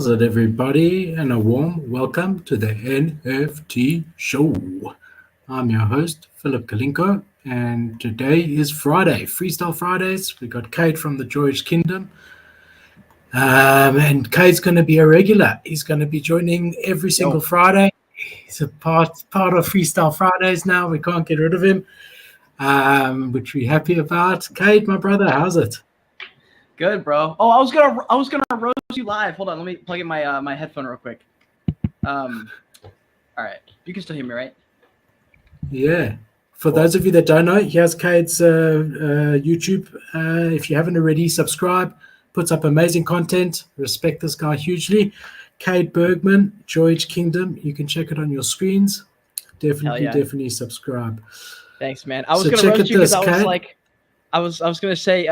How's it, everybody? And a warm welcome to the NFT show. I'm your host, Philip Kalinko, and today is Friday, Freestyle Fridays. We got Cade from the Joyage Kingdom, and Cade's going to be a regular. He's going to be joining every single Friday. He's a part of Freestyle Fridays now. We can't get rid of him, which we're happy about. Cade, my brother, how's it? Good, bro. Oh, I was gonna roast you live. Hold on, let me plug in my my headphone real quick. All right, you can still hear me, right? Yeah. For those of you that don't know, here's Cade's YouTube. If you haven't already, subscribe. Puts up amazing content. Respect this guy hugely. Cade Bergman, Joyage Kingdom. You can check it on your screens. Definitely subscribe. Thanks, man. I was gonna roast you because I was like, I was gonna say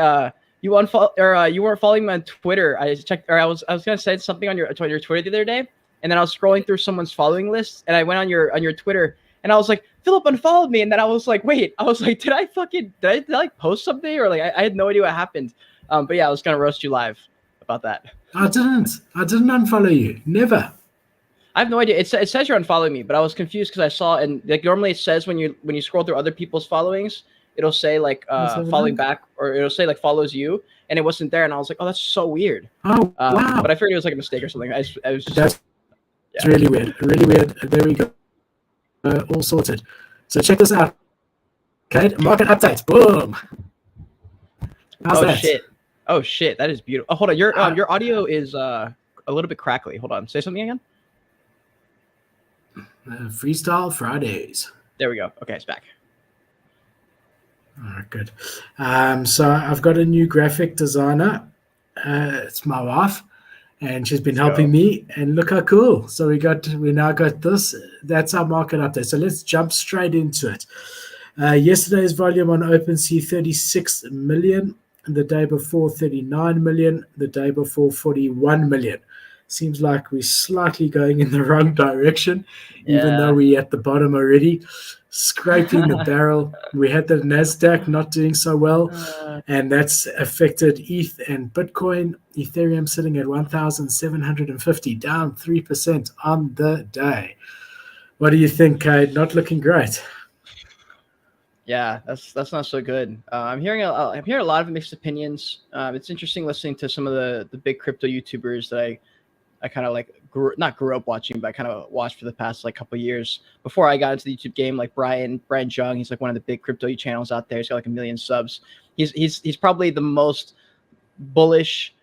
you unfollow or you weren't following me on Twitter. I checked, or I was gonna say something on your Twitter the other day, and then I was scrolling through someone's following list, and I went on your Twitter, and I was like, Philip unfollowed me, and then I was like, wait, did I like post something, or like I had no idea what happened. But yeah, I was gonna roast you live about that. I didn't unfollow you. Never. I have no idea. It says you're unfollowing me, but I was confused because I saw, and like normally it says when you scroll through other people's followings, it'll say like following back, or it'll say like follows you, and it wasn't there, and I was like, oh, that's so weird. Oh, wow. But I figured it was like a mistake or something. It's really weird. There we go. All sorted. So check this out. Okay, market update. Boom. How's that? Oh shit, that is beautiful. Oh, hold on, your audio is a little bit crackly. Hold on, say something again. Freestyle Fridays. There we go. Okay, it's back. All right, good. So I've got a new graphic designer. It's my wife, and she's been helping me. And look how cool! So we now got this. That's our market update. So let's jump straight into it. Yesterday's volume on OpenSea 36 million. The day before 39 million. The day before 41 million. Seems like we're slightly going in the wrong direction, even though we're at the bottom already, scraping the barrel. We had the NASDAQ not doing so well, and that's affected ETH and Bitcoin. Ethereum sitting at 1,750, down 3% on the day. What do you think, Cade? Not looking great. Yeah, that's not so good. I'm hearing a lot of mixed opinions. It's interesting listening to some of the big crypto YouTubers that I kind of like not grew up watching, but I kind of watched for the past like couple of years before I got into the YouTube game. Like Brian Jung, he's like one of the big crypto channels out there. He's got like 1 million subs. He's probably the most bullish,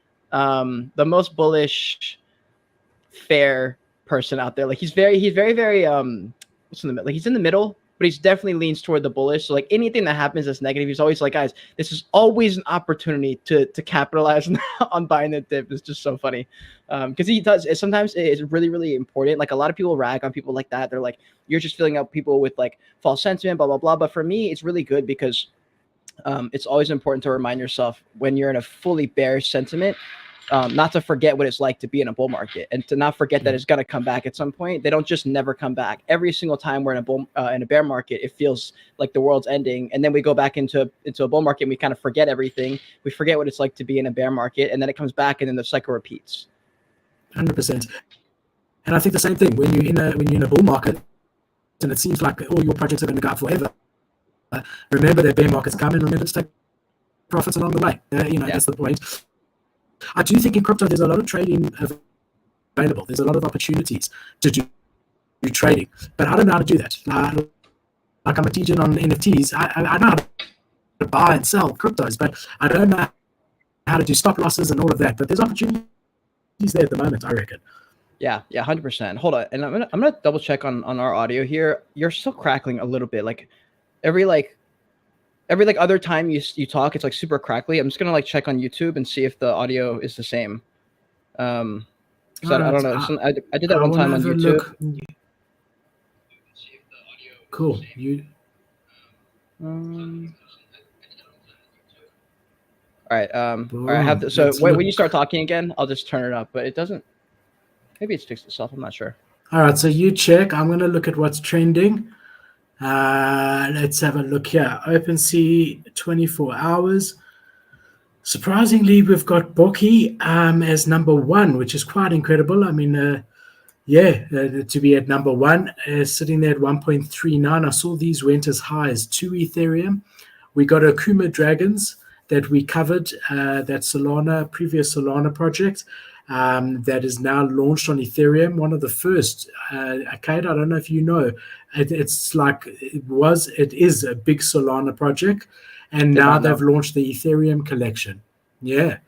fair person out there. Like he's very what's in the middle? Like he's in the middle, but he's definitely leans toward the bullish. So like anything that happens that's negative, he's always like, guys, this is always an opportunity to capitalize on buying the dip. It's just so funny. Because he does, sometimes it's really, really important. Like a lot of people rag on people like that. They're like, you're just filling out people with like false sentiment, blah, blah, blah. But for me, it's really good because it's always important to remind yourself when you're in a fully bearish sentiment, not to forget what it's like to be in a bull market, and to not forget that it's going to come back at some point. They don't just never come back. Every single time we're in a bear market, it feels like the world's ending, and then we go back into a bull market and we kind of forget everything. We forget what it's like to be in a bear market, and then it comes back, and then the cycle repeats. 100%. And I think the same thing when you're in a bull market, and it seems like all your projects are going to go up forever. Remember that bear market's coming. Remember to take profits along the way. That's the point. I do think in crypto there's a lot of trading available. There's a lot of opportunities to do trading, but I don't know how to do that. Like I'm a teacher on NFTs. I know how to buy and sell cryptos, but I don't know how to do stop losses and all of that. But there's opportunities there at the moment, I reckon. Yeah, 100%. Hold on, and I'm gonna double check on our audio here. You're still crackling a little bit. Like every other time you talk, it's like super crackly. I'm just gonna like check on YouTube and see if the audio is the same. I don't know. I did that one time on YouTube. Cool. All right. All right. I have to, so when you start talking again, I'll just turn it up. But it doesn't. Maybe it's fixed itself. I'm not sure. All right. So you check. I'm gonna look at what's trending. Let's have a look here. OpenSea 24 hours. Surprisingly, we've got Boki as number one, which is quite incredible. I mean, to be at number one, sitting there at 1.39. I saw these went as high as 2 Ethereum. We got Akuma Dragons that we covered, that previous Solana project that is now launched on Ethereum. One of the first. Cade, I don't know if you know, it is a big Solana project, and now they've launched the Ethereum collection. Yeah.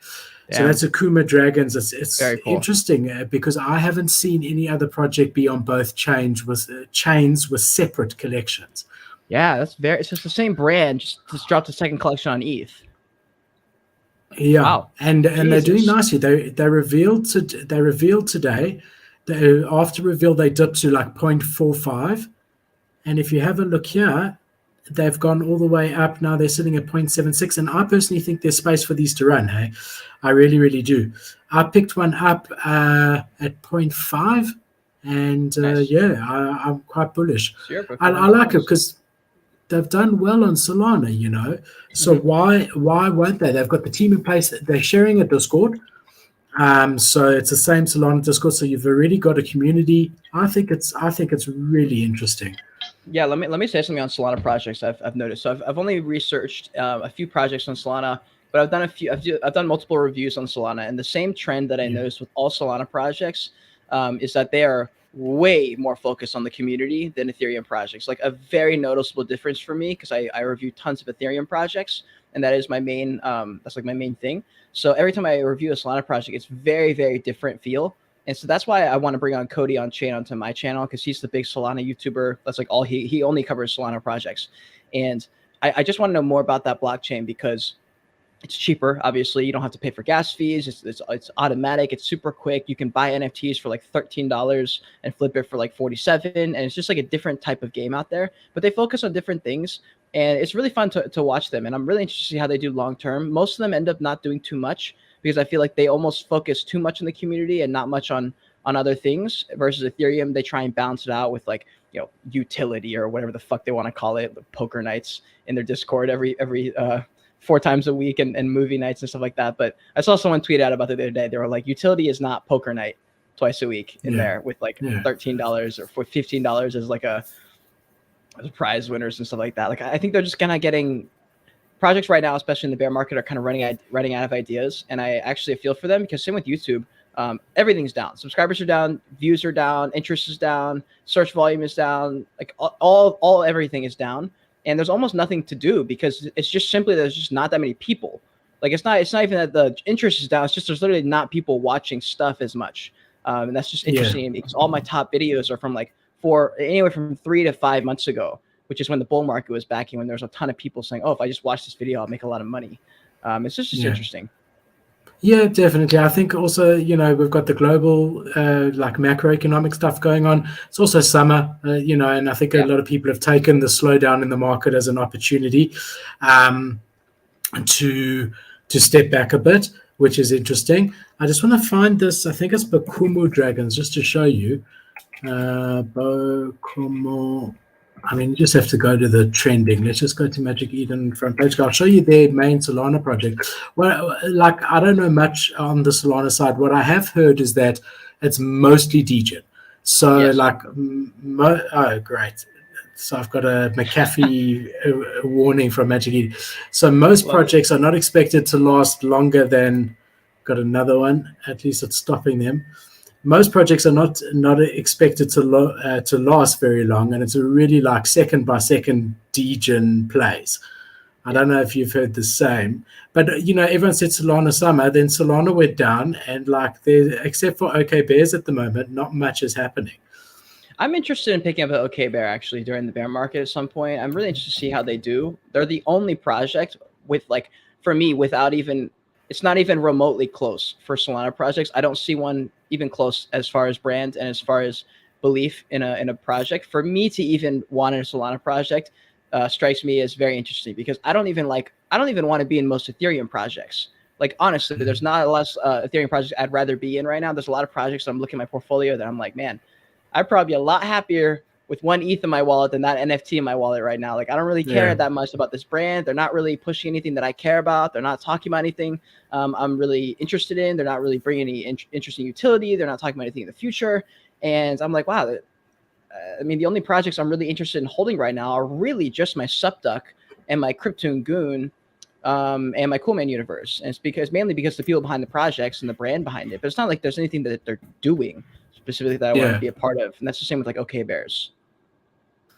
So that's Akuma Dragons. It's very cool. Interesting because I haven't seen any other project be on both chains with separate collections. Yeah, it's just the same brand, just dropped a second collection on ETH. Yeah, wow. and they're doing nicely. They revealed today. After reveal, they dipped to like 0.45, and if you have a look here, they've gone all the way up. Now they're sitting at 0.76, and I personally think there's space for these to run. Hey, I really, really do. I picked one up at 0.5, and nice. I'm quite bullish. I like it because they've done well on Solana, you know. So why won't they? They've got the team in place. They're sharing a Discord. So it's the same Solana Discord. So you've already got a community. I think it's really interesting. Yeah, let me say something on Solana projects I've noticed. So I've only researched a few projects on Solana, but I've done I've done multiple reviews on Solana, and the same trend that I noticed with all Solana projects is that they are way more focused on the community than Ethereum projects. Like a very noticeable difference for me, because I review tons of Ethereum projects, and that is my main that's like my main thing. So every time I review a Solana project, it's very, very different feel. And so that's why I want to bring on Cody on chain onto my channel, because he's the big Solana YouTuber. That's like all he only covers Solana projects. And I just want to know more about that blockchain, because it's cheaper. Obviously, you don't have to pay for gas fees. It's automatic. It's super quick. You can buy NFTs for like $13 and flip it for like 47. And it's just like a different type of game out there. But they focus on different things, and it's really fun to watch them. And I'm really interested to see how they do long term. Most of them end up not doing too much, because I feel like they almost focus too much on the community and not much on other things. Versus Ethereum, they try and balance it out with like, you know, utility or whatever the fuck they want to call it, the poker nights in their Discord every 4 times a week, and movie nights and stuff like that. But I saw someone tweet out about it the other day. They were like, utility is not poker night twice a week in there with like $13 or for $15 as like a prize winners and stuff like that. Like, I think they're just kind of getting projects right now, especially in the bear market, are kind of running out of ideas. And I actually feel for them, because same with YouTube, everything's down. Subscribers are down, views are down, interest is down, search volume is down, like all everything is down. And there's almost nothing to do, because it's just simply there's just not that many people. Like it's not even that the interest is down. It's just there's literally not people watching stuff as much. And that's just interesting, because all my top videos are from like anywhere from 3 to 5 months ago, which is when the bull market was backing, when there was a ton of people saying, oh, if I just watch this video, I'll make a lot of money. It's just interesting. Yeah, definitely. I think also, you know, we've got the global like macroeconomic stuff going on. It's also summer, you know, and I think a lot of people have taken the slowdown in the market as an opportunity to step back a bit, which is interesting. I just want to find this. I think it's Bakumu Dragons, just to show you. Bakumu. I mean, you just have to go to the trending. Let's just go to Magic Eden front page. I'll show you their main Solana project. Well, like, I don't know much on the Solana side. What I have heard is that it's mostly degen. So, oh, great. So I've got a McAfee warning from Magic Eden. So most projects are not expected to last longer than, got another one, at least it's stopping them. Most projects are not expected to last very long, and it's a really like second by second degen plays. I don't know if you've heard the same, but you know, everyone said Solana summer, then Solana went down, and like except for OK Bears at the moment, not much is happening. I'm interested in picking up an OK Bear actually during the bear market at some point. I'm really interested to see how they do. They're the only project with, like, for me, without even, it's not even remotely close for Solana projects. I don't see one even close as far as brand and as far as belief in a project. For me to even want a Solana project strikes me as very interesting, because I don't even want to be in most Ethereum projects. Like, honestly, there's not a lot of Ethereum projects I'd rather be in right now. There's a lot of projects I'm looking at my portfolio that I'm like, man, I'd probably be a lot happier with 1 ETH in my wallet than that NFT in my wallet right now. Like, I don't really care Yeah. that much about this brand. They're not really pushing anything that I care about. They're not talking about anything I'm really interested in. They're not really bringing any interesting utility. They're not talking about anything in the future. And I'm like, wow. I mean, the only projects I'm really interested in holding right now are really just my Subduck and my Krypton Goon and my Coolman universe. And it's mainly because the people behind the projects and the brand behind it. But it's not like there's anything that they're doing specifically that I want to be a part of. And that's the same with like OK Bears.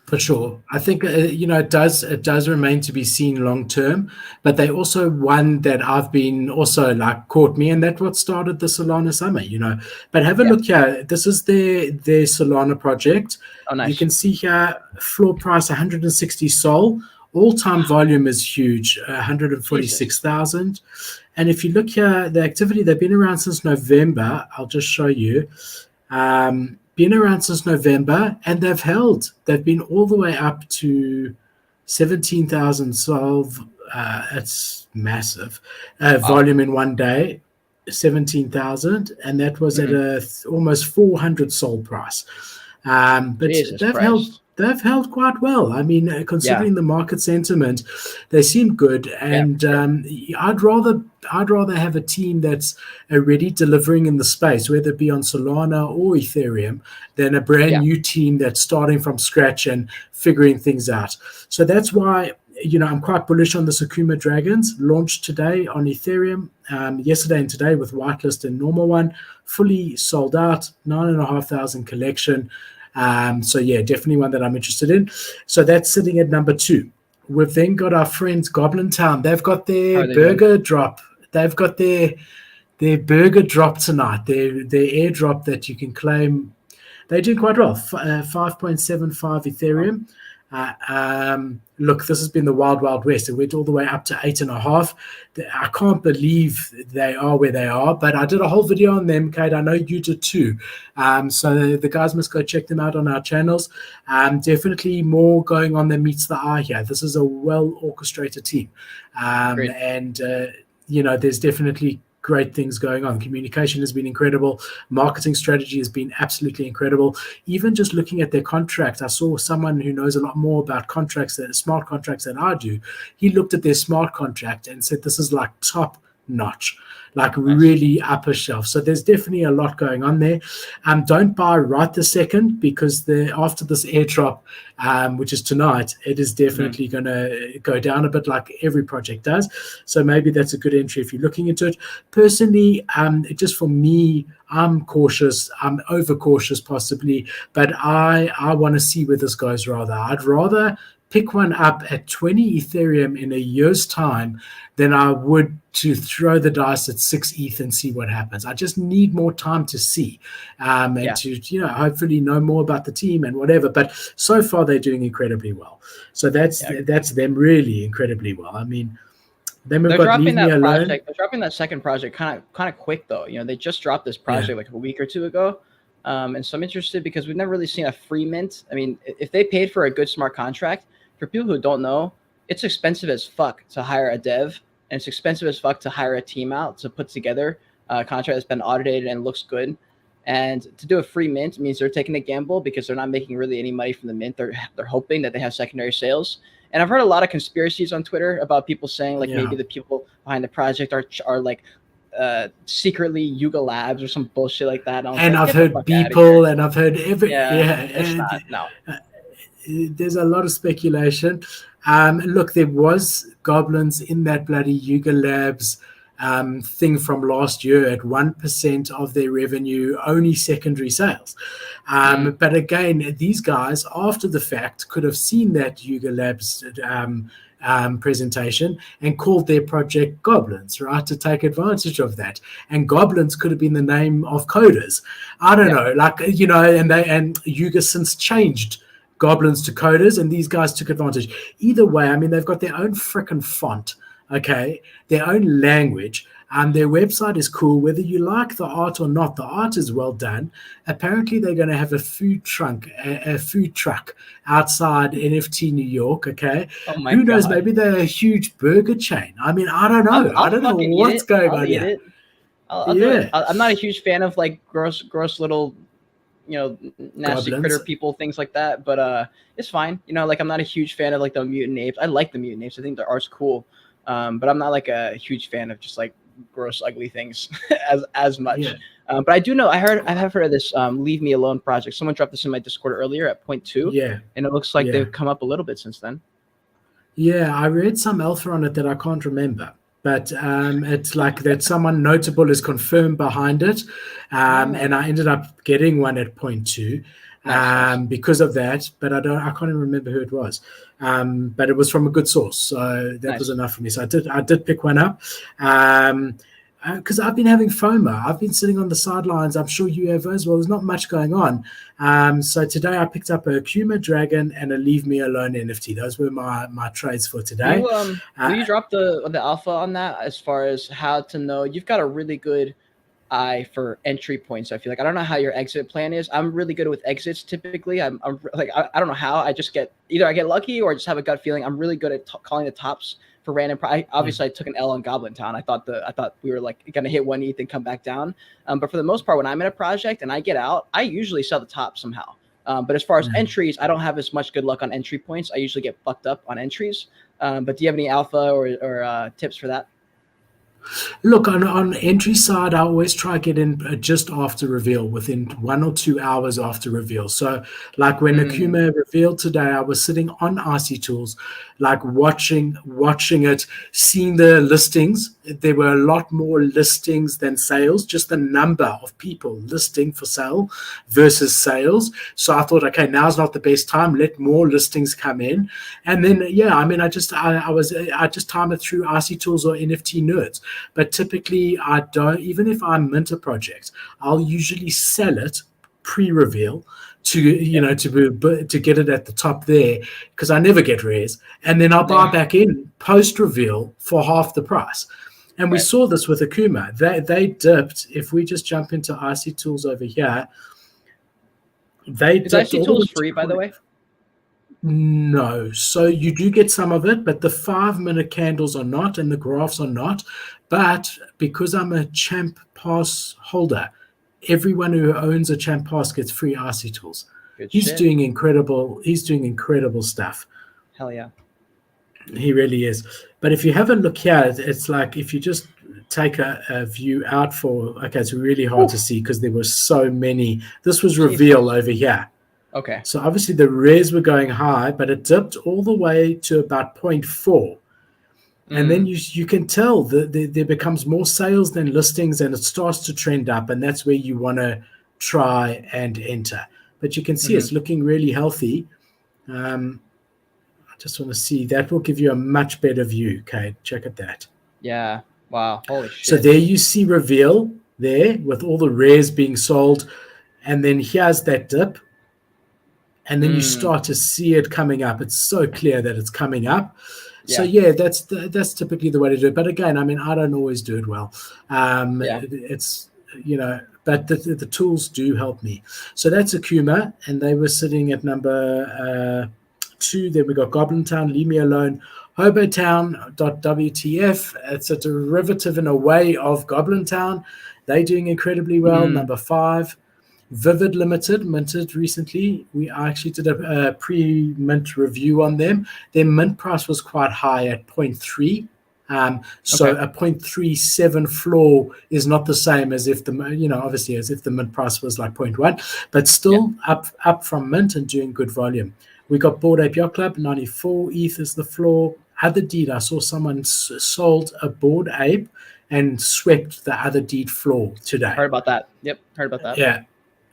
For sure. I think, it does remain to be seen long term, but they also one that I've been also like caught me, and that's what started the Solana summer, But have a look here. This is their Solana project. Oh, nice. You can see here, floor price 160 Sol. All-time volume is huge, 146,000. And if you look here, the activity, they've been around since November. I'll just show you. Been around since November, and they've been all the way up to 17,000 Sol. It's massive volume in one day, 17,000, and that was at a almost 400 Sol price. But Jesus they've held quite well. I mean, considering the market sentiment, they seem good. And I'd rather have a team that's already delivering in the space, whether it be on Solana or Ethereum, than a brand new team that's starting from scratch and figuring things out. So that's why, I'm quite bullish on the Sakuma Dragons. Launched today on Ethereum, yesterday and today with whitelist and normal one, fully sold out, 9,500 collection. So definitely one that I'm interested in. So that's sitting at number 2. We've then got our friends Goblin Town. They've got their burger drop. They've got their burger drop tonight. Their airdrop that you can claim. They're doing quite well. 5.75 Ethereum. Look, this has been the wild, wild west. It went all the way up to 8.5. I can't believe they are where they are, but I did a whole video on them, Cade. I know you did too. So the guys must go check them out on our channels. Definitely more going on than meets the eye here. This is a well-orchestrated team. There's definitely great things going on. Communication has been incredible. Marketing strategy has been absolutely incredible. Even just looking at their contract, I saw someone who knows a lot more about smart contracts than I do. He looked at their smart contract and said, this is like top notch, like really upper shelf. So there's definitely a lot going on there. Don't buy right this second, because after this airdrop, which is tonight, it is definitely going to go down a bit, like every project does. So maybe that's a good entry if you're looking into it. Personally, just for me, I'm cautious. I'm over cautious possibly, but I want to see where this goes rather. I'd rather pick one up at 20 Ethereum in a year's time than I would to throw the dice at 6 ETH and see what happens. I just need more time to see to hopefully know more about the team and whatever. But so far they're doing incredibly well. So that's them really incredibly well. I mean, then we've got Leave Me Alone. They're dropping that second project kind of quick though. They just dropped this project like a week or two ago. And so I'm interested because we've never really seen a free mint. I mean, if they paid for a good smart contract, for people who don't know, it's expensive as fuck to hire a dev, and it's expensive as fuck to hire a team out to put together a contract that's been audited and looks good. And to do a free mint means they're taking a gamble because they're not making really any money from the mint. They're hoping that they have secondary sales. And I've heard a lot of conspiracies on Twitter about people saying maybe the people behind the project are like secretly Yuga Labs or some bullshit like that. And I've heard people, and I've heard it's not, no. There's a lot of speculation. Look, there was goblins in that bloody Yuga Labs thing from last year at 1% of their revenue, only secondary sales. But again, these guys, after the fact, could have seen that Yuga Labs presentation and called their project Goblins, right, to take advantage of that. And Goblins could have been the name of coders. I don't know, and Yuga since changed Goblins to coders, and these guys took advantage. Either way, I mean, they've got their own freaking font, okay, their own language. Their website is cool. Whether you like the art or not, the art is well done. Apparently, they're going to have a food truck outside NFT New York, okay? Oh my Who knows? God. Maybe they're a huge burger chain. I mean, I don't know. I don't know what's going on here. I'm not a huge fan of like gross little nasty critter people, things like that. But it's fine. Like I'm not a huge fan of like the mutant apes. I like the mutant apes. I think their art's cool. But I'm not like a huge fan of just like gross, ugly things as much. Yeah. But I do know I have heard of this Leave Me Alone project. Someone dropped this in my Discord earlier at 0.2. Yeah. And it looks like Yeah. they've come up a little bit since then. Yeah, I read some alpha on it that I can't remember, but it's like that someone notable is confirmed behind it, and I ended up getting one at 0.2 Nice. because of that. But I can't even remember who it was, but it was from a good source, so that was enough for me. So I did pick one up. Because I've been having FOMO. I've been sitting on the sidelines. I'm sure you have as well. There's not much going on. So today I picked up a Akuma Dragon and a Leave Me Alone NFT. Those were my trades for today. Will you drop the alpha on that as far as how to know? You've got a really good eye for entry points. I feel like I don't know how your exit plan is. I'm really good with exits typically. I'm like I don't know how. I just get lucky or just have a gut feeling. I'm really good at calling the tops for random. Obviously, I took an L on Goblin Town. I thought we were like gonna hit 1 ETH and come back down. But for the most part, when I'm in a project and I get out, I usually sell the top somehow. But as far as entries, I don't have as much good luck on entry points. I usually get fucked up on entries. But do you have any alpha or tips for that? Look, on entry side, I always try to get in just after reveal, within 1 or 2 hours after reveal. So like when Akuma revealed today, I was sitting on IC Tools, like watching it, seeing the listings. There were a lot more listings than sales, just the number of people listing for sale versus sales. So I thought, okay, now's not the best time. Let more listings come in. And then, I just time it through IC Tools or NFT Nerds. But typically I don't, even if I mint a project, I'll usually sell it pre-reveal to get it at the top there, because I never get rares, and then I'll buy back in post-reveal for half the price. And we saw this with Akuma. They dipped. If we just jump into IC Tools over here, is IC Tools free, by the way? No. So you do get some of it, but the 5-minute candles are not, and the graphs are not. But because I'm a Champ Pass holder, everyone who owns a Champ Pass gets free IC Tools. He's doing incredible stuff. Hell yeah. He really is. But if you have a look here, it's like if you just take a view out it's really hard to see because there were so many. This was reveal over here. Okay. So obviously the rares were going high, but it dipped all the way to about 0.4. And then you can tell that there becomes more sales than listings, and it starts to trend up, and that's where you want to try and enter. But you can see it's looking really healthy. I just want to see. That will give you a much better view, Cade. Check at that. Yeah. Wow. Holy shit. So there you see reveal there with all the rares being sold, and then here's that dip. And then you start to see it coming up. It's so clear that it's coming up. So that's typically the way to do it. But again, I mean, I don't always do it well. It's but the tools do help me. So that's Akuma, and they were sitting at number 2. Then we got Goblin Town, Leave Me Alone, Hobotown.wtf. It's a derivative in a way of Goblin Town. They're doing incredibly well. Number 5. Vivid Limited, minted recently. We actually did a pre-mint review on them. Their mint price was quite high at 0.3. So a 0.37 floor is not the same as if obviously as if the mint price was like 0.1, but still up from mint and doing good volume. We got Bored Ape Yacht Club, 94 ETH is the floor. Other deed, I saw someone sold a Bored Ape and swept the other deed floor today. Heard about that. Yep, heard about that. Yeah.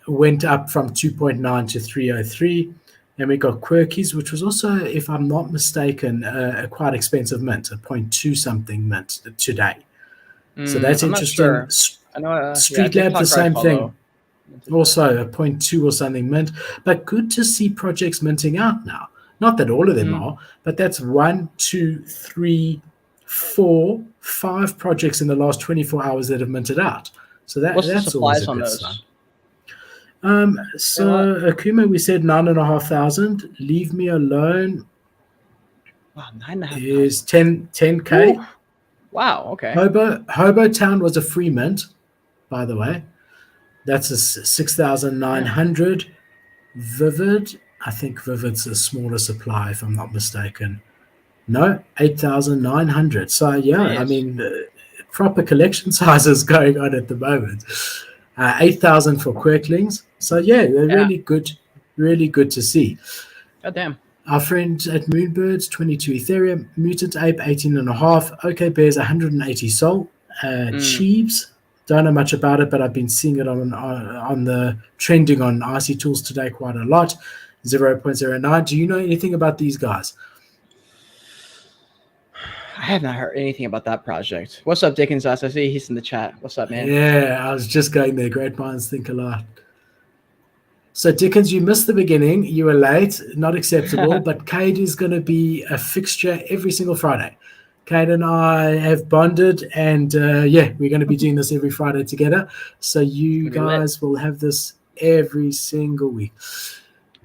Went up from 2.9 to 303. And we got Quirkies, which was also, if I'm not mistaken, a quite expensive mint, a 0.2 something mint today. So that's interesting. Sure. I know, Street Lab, the same thing. Also a 0.2 or something mint. But good to see projects minting out now. Not that all of them are, but that's 1, 2, 3, 4, 5 projects in the last 24 hours that have minted out. So that's the supplies on those? Sign. So Akuma, we said 9,500. Leave Me Alone. Wow, 9,500 is 10K. Ooh. Wow. Okay. Hobotown was a free mint, by the way. That's a 6,900. Vivid, I think Vivid's a smaller supply, if I'm not mistaken. No, 8,900. So, yeah, I Nice. mean, proper collection sizes going on at the moment. 8,000 for Quirklings. So, yeah, they're Yeah. really good to see. God damn. Our friend at Moonbirds, 22 Ethereum. Mutant Ape, 18.5. OK Bears, 180 Sol. Cheeves, don't know much about it, but I've been seeing it on the trending on RC Tools today quite a lot. 0.09. Do you know anything about these guys? I have not heard anything about that project. What's up, Dickens? I see he's in the chat. What's up, man? Yeah, I was just going there. Great minds think alike. So, Dickens, you missed the beginning. You were late. Not acceptable. But Cade is going to be a fixture every single Friday. Cade and I have bonded, and yeah, we're going to be doing this every Friday together. So you guys will have this every single week.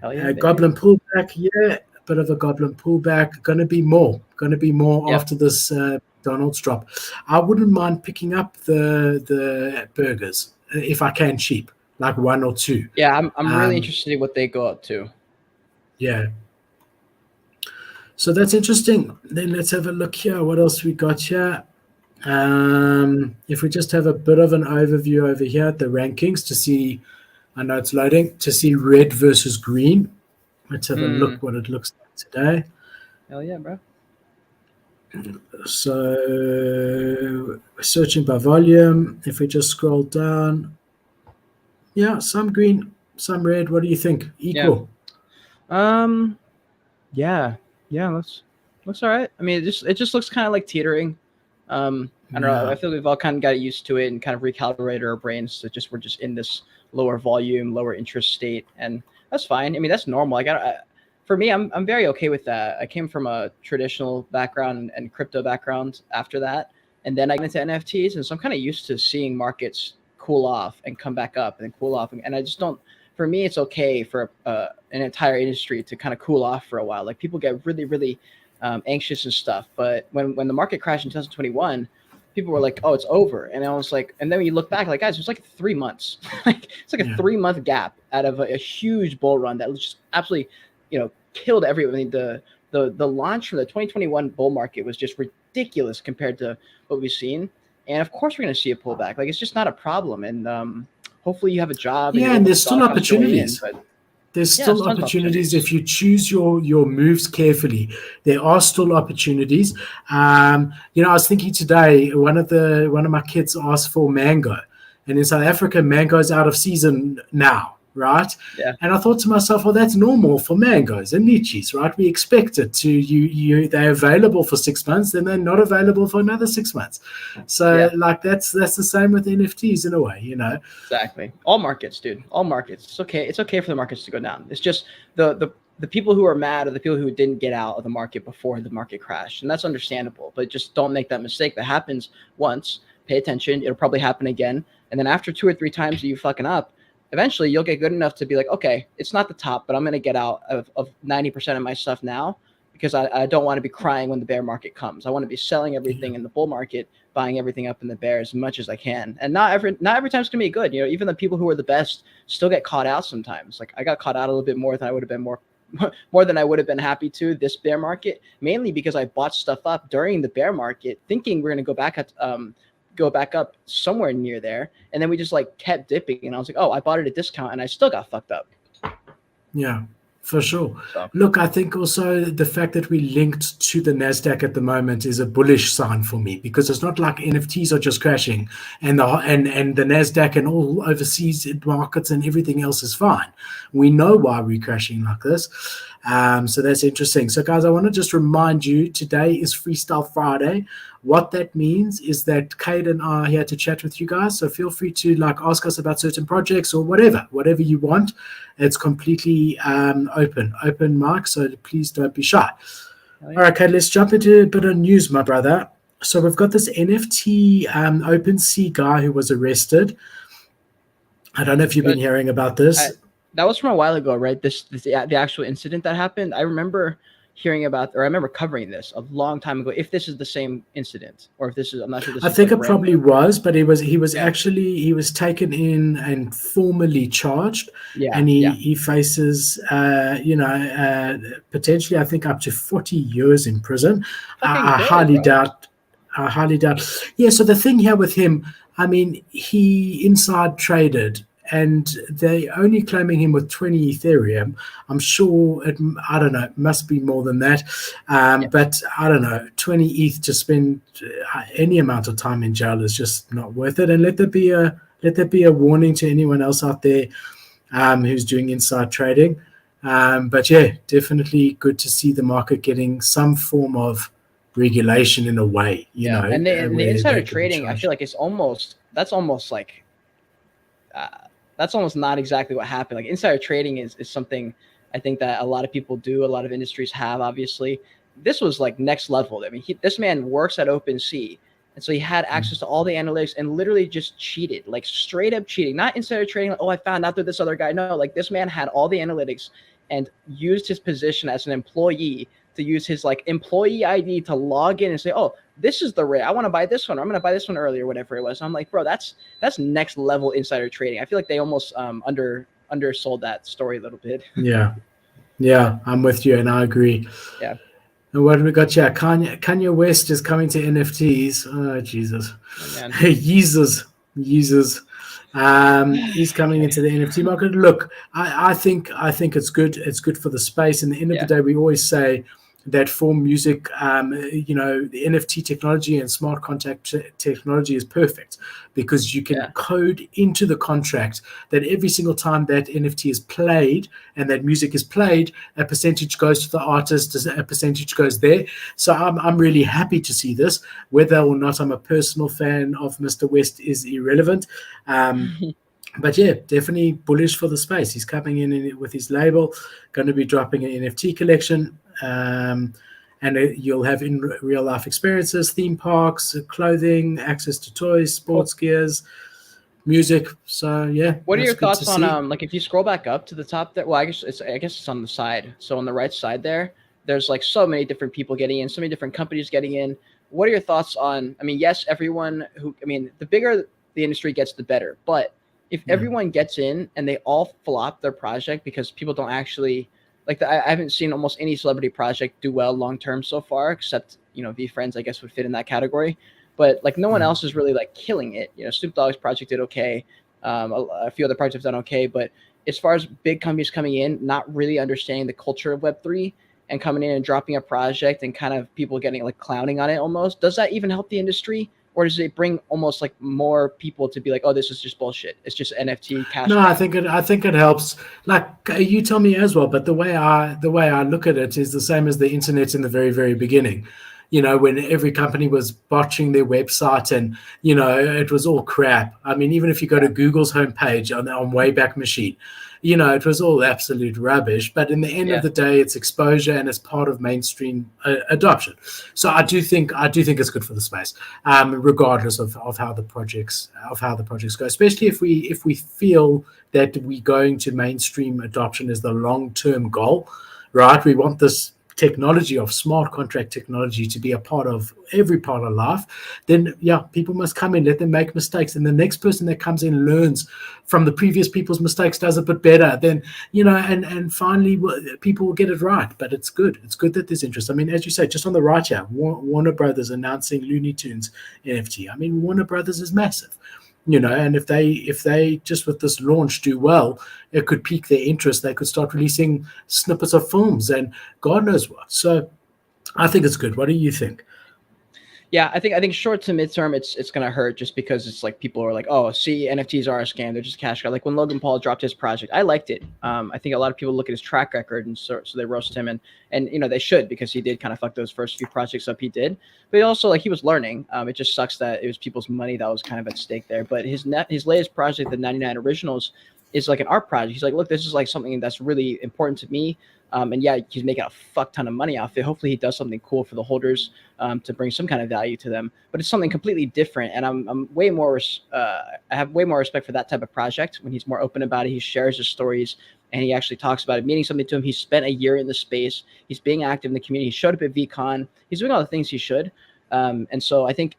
Hell yeah, Goblin pullback, yeah, a bit of a goblin pullback. Going to be more after this Donald's drop. I wouldn't mind picking up the burgers if I can cheap, like 1 or 2. Yeah, I'm really interested in what they go up to. Yeah. So that's interesting. Then let's have a look here. What else we got here? If we just have a bit of an overview over here at the rankings to see, I know it's loading, to see red versus green. Let's have a look what it looks like today. Hell yeah, bro. So searching by volume. If we just scroll down, yeah, some green, some red. What do you think? Equal? Yeah, looks all right. I mean, it just looks kind of like teetering. I don't know. I feel we've all kind of got used to it and kind of recalibrated our brains. So we're just in this lower volume, lower interest state, and that's fine. I mean, that's normal. For me, I'm very okay with that. I came from a traditional background and crypto background after that, and then I got into NFTs, and so I'm kind of used to seeing markets cool off and come back up and then cool off, and I just don't. For me, it's okay for an entire industry to kind of cool off for a while. Like people get really, really anxious and stuff. But when the market crashed in 2021, people were like, "Oh, it's over," and I was like, and then when you look back, like guys, it was like 3 months. It's like a 3-month gap out of a huge bull run that was just absolutely, killed everyone. I mean, the launch from the 2021 bull market was just ridiculous compared to what we've seen. And of course, we're going to see a pullback. Like it's just not a problem. And hopefully, you have a job. And there's still opportunities. There's still opportunities if you choose your moves carefully. There are still opportunities. I was thinking today, one of my kids asked for mango, and in South Africa, mango's out of season now, right? Yeah. And I thought to myself, well, that's normal for mangoes and lychees, right? We expect it to they're available for 6 months, then they're not available for another 6 months. So that's the same with NFTs in a way, Exactly. All markets, dude. All markets. It's okay. It's okay for the markets to go down. It's just the people who are mad are the people who didn't get out of the market before the market crashed, and that's understandable. But just don't make that mistake. That happens once. Pay attention. It'll probably happen again, and then after 2 or 3 times that you fucking up, eventually you'll get good enough to be like, okay, it's not the top, but I'm going to get out of 90% of my stuff now because I don't want to be crying when the bear market comes. I want to be selling everything in the bull market, buying everything up in the bear as much as I can. And not every time's going to be good. Even the people who are the best still get caught out sometimes. Like I got caught out a little bit more than I would have been more than I would have been happy to this bear market, mainly because I bought stuff up during the bear market thinking we're going to go back up somewhere near there, and then we just kept dipping, and I was like, oh, I bought it at a discount and I still got fucked up. Yeah, for sure. So. Look, I think also the fact that we linked to the NASDAQ at the moment is a bullish sign for me, because it's not like NFTs are just crashing and the NASDAQ and all overseas markets and everything else is fine. We know why we're crashing like this. So that's interesting. So guys, I want to just remind you, today is Freestyle Friday. What that means is that Cade and I are here to chat with you guys. So feel free to ask us about certain projects or whatever you want. It's completely open mic. So please don't be shy. All right, Cade, let's jump into a bit of news, my brother. So we've got this NFT OpenSea guy who was arrested. I don't know if you've been hearing about this. That was from a while ago, right? The actual incident that happened. I remember hearing about, or I remember covering this a long time ago. If this is the same incident, or if this is, I'm not sure. This I is think like it probably brand was, but he was Yeah. actually he was taken in and formally charged, Yeah, and yeah. he faces potentially I think up to 40 years in prison. Fucking I good, highly bro. doubt. I highly doubt. Yeah. So the thing here with him, I mean, he inside traded, and they only claiming him with 20 Ethereum. I'm sure I don't know, it must be more than that. Yeah. But I don't know, 20 ETH to spend any amount of time in jail is just not worth it. And let there be a warning to anyone else out there who's doing inside trading. But yeah, definitely good to see the market getting some form of regulation in a way, Yeah, and the where insider they could be trading, I charged. feel like it's almost like uh, that's almost not exactly what happened. Like insider trading is something I think that a lot of people do, a lot of industries have. Obviously, this was like next level. I mean, this man works at OpenSea, and so he had access to all the analytics and literally just cheated, like straight up cheating. Not insider trading. Like, oh, I found out that this other guy. No, like this man had all the analytics and used his position as an employee to use his like employee ID to log in and say, oh, this is the rate. I want to buy this one. Or I'm going to buy this one early or whatever it was. And I'm like, bro, that's next level insider trading. I feel like they almost undersold that story a little bit. Yeah, yeah, I'm with you, and I agree. Yeah. And what have we got here? Kanye West is coming to NFTs. Oh, Jesus. Oh, man. Jesus. Jesus. He's coming into the NFT market. Look, I think it's good. It's good for the space. In the end of the Yeah. day, we always say that for music, the NFT technology and smart contract technology is perfect because you can code into the contract that every single time that NFT is played and that music is played, a percentage goes to the artist, a percentage goes there. So I'm really happy to see this. Whether or not I'm a personal fan of Mr. West is irrelevant. But yeah, definitely bullish for the space. He's coming in with his label, going to be dropping an NFT collection. And you'll have in real life experiences, theme parks, clothing, access to toys, sports gears, music. So yeah, What are that's your good to thoughts on see. like if you scroll back up to the top there? Well, I guess it's on the side. So on the right side there, there's like so many different people getting in, so many different companies getting in. What are your thoughts on? I mean, yes, everyone who I mean, the bigger the industry gets, the better. But if everyone gets in and they all flop their project because people don't actually like, I haven't seen almost any celebrity project do well long term so far, except VFriends, I guess, would fit in that category. But like no one else is really like killing it. Snoop Dogg's project did okay. A few other projects have done okay, but as far as big companies coming in, not really understanding the culture of Web3 and coming in and dropping a project and kind of people getting like clowning on it almost, does that even help the industry? Or does it bring almost like more people to be like, oh, this is just bullshit. It's just NFT cash No, grab. I think it helps. Like you tell me as well, but the way I look at it is the same as the internet in the very beginning. When every company was botching their website and it was all crap. I mean, even if you go to Google's homepage on Wayback Machine, it was all absolute rubbish. But in the end of the day, it's exposure and it's part of mainstream adoption. So I do think it's good for the space, regardless of how the projects go. Especially if we feel that we're going to mainstream adoption as the long-term goal, right? We want this technology of smart contract technology to be a part of every part of life. Then people must come in, let them make mistakes, and the next person that comes in learns from the previous people's mistakes, does a bit better. Then and finally people will get it right. But it's good that there's interest. I mean, as you say, just on the right here, Warner Brothers announcing Looney Tunes NFT. I mean, Warner Brothers is massive. And if they just with this launch do well, it could pique their interest. They could start releasing snippets of films and God knows what. So I think it's good. What do you think? Yeah, I think short to midterm, it's gonna hurt just because it's like people are like, oh, see, NFTs are a scam. They're just cash grab. Like when Logan Paul dropped his project, I liked it. I think a lot of people look at his track record and so they roast him and they should because he did kind of fuck those first few projects up he did. But also like he was learning. It just sucks that it was people's money that was kind of at stake there. But his latest project, the 99 Originals, is like an art project. He's like, look, this is like something that's really important to me. And yeah, he's making a fuck ton of money off it. Hopefully he does something cool for the holders to bring some kind of value to them. But it's something completely different. And I'm way more, I have way more respect for that type of project when he's more open about it. He shares his stories and he actually talks about it meaning something to him. He spent a year in the space. He's being active in the community. He showed up at VCon. He's doing all the things he should. And so I think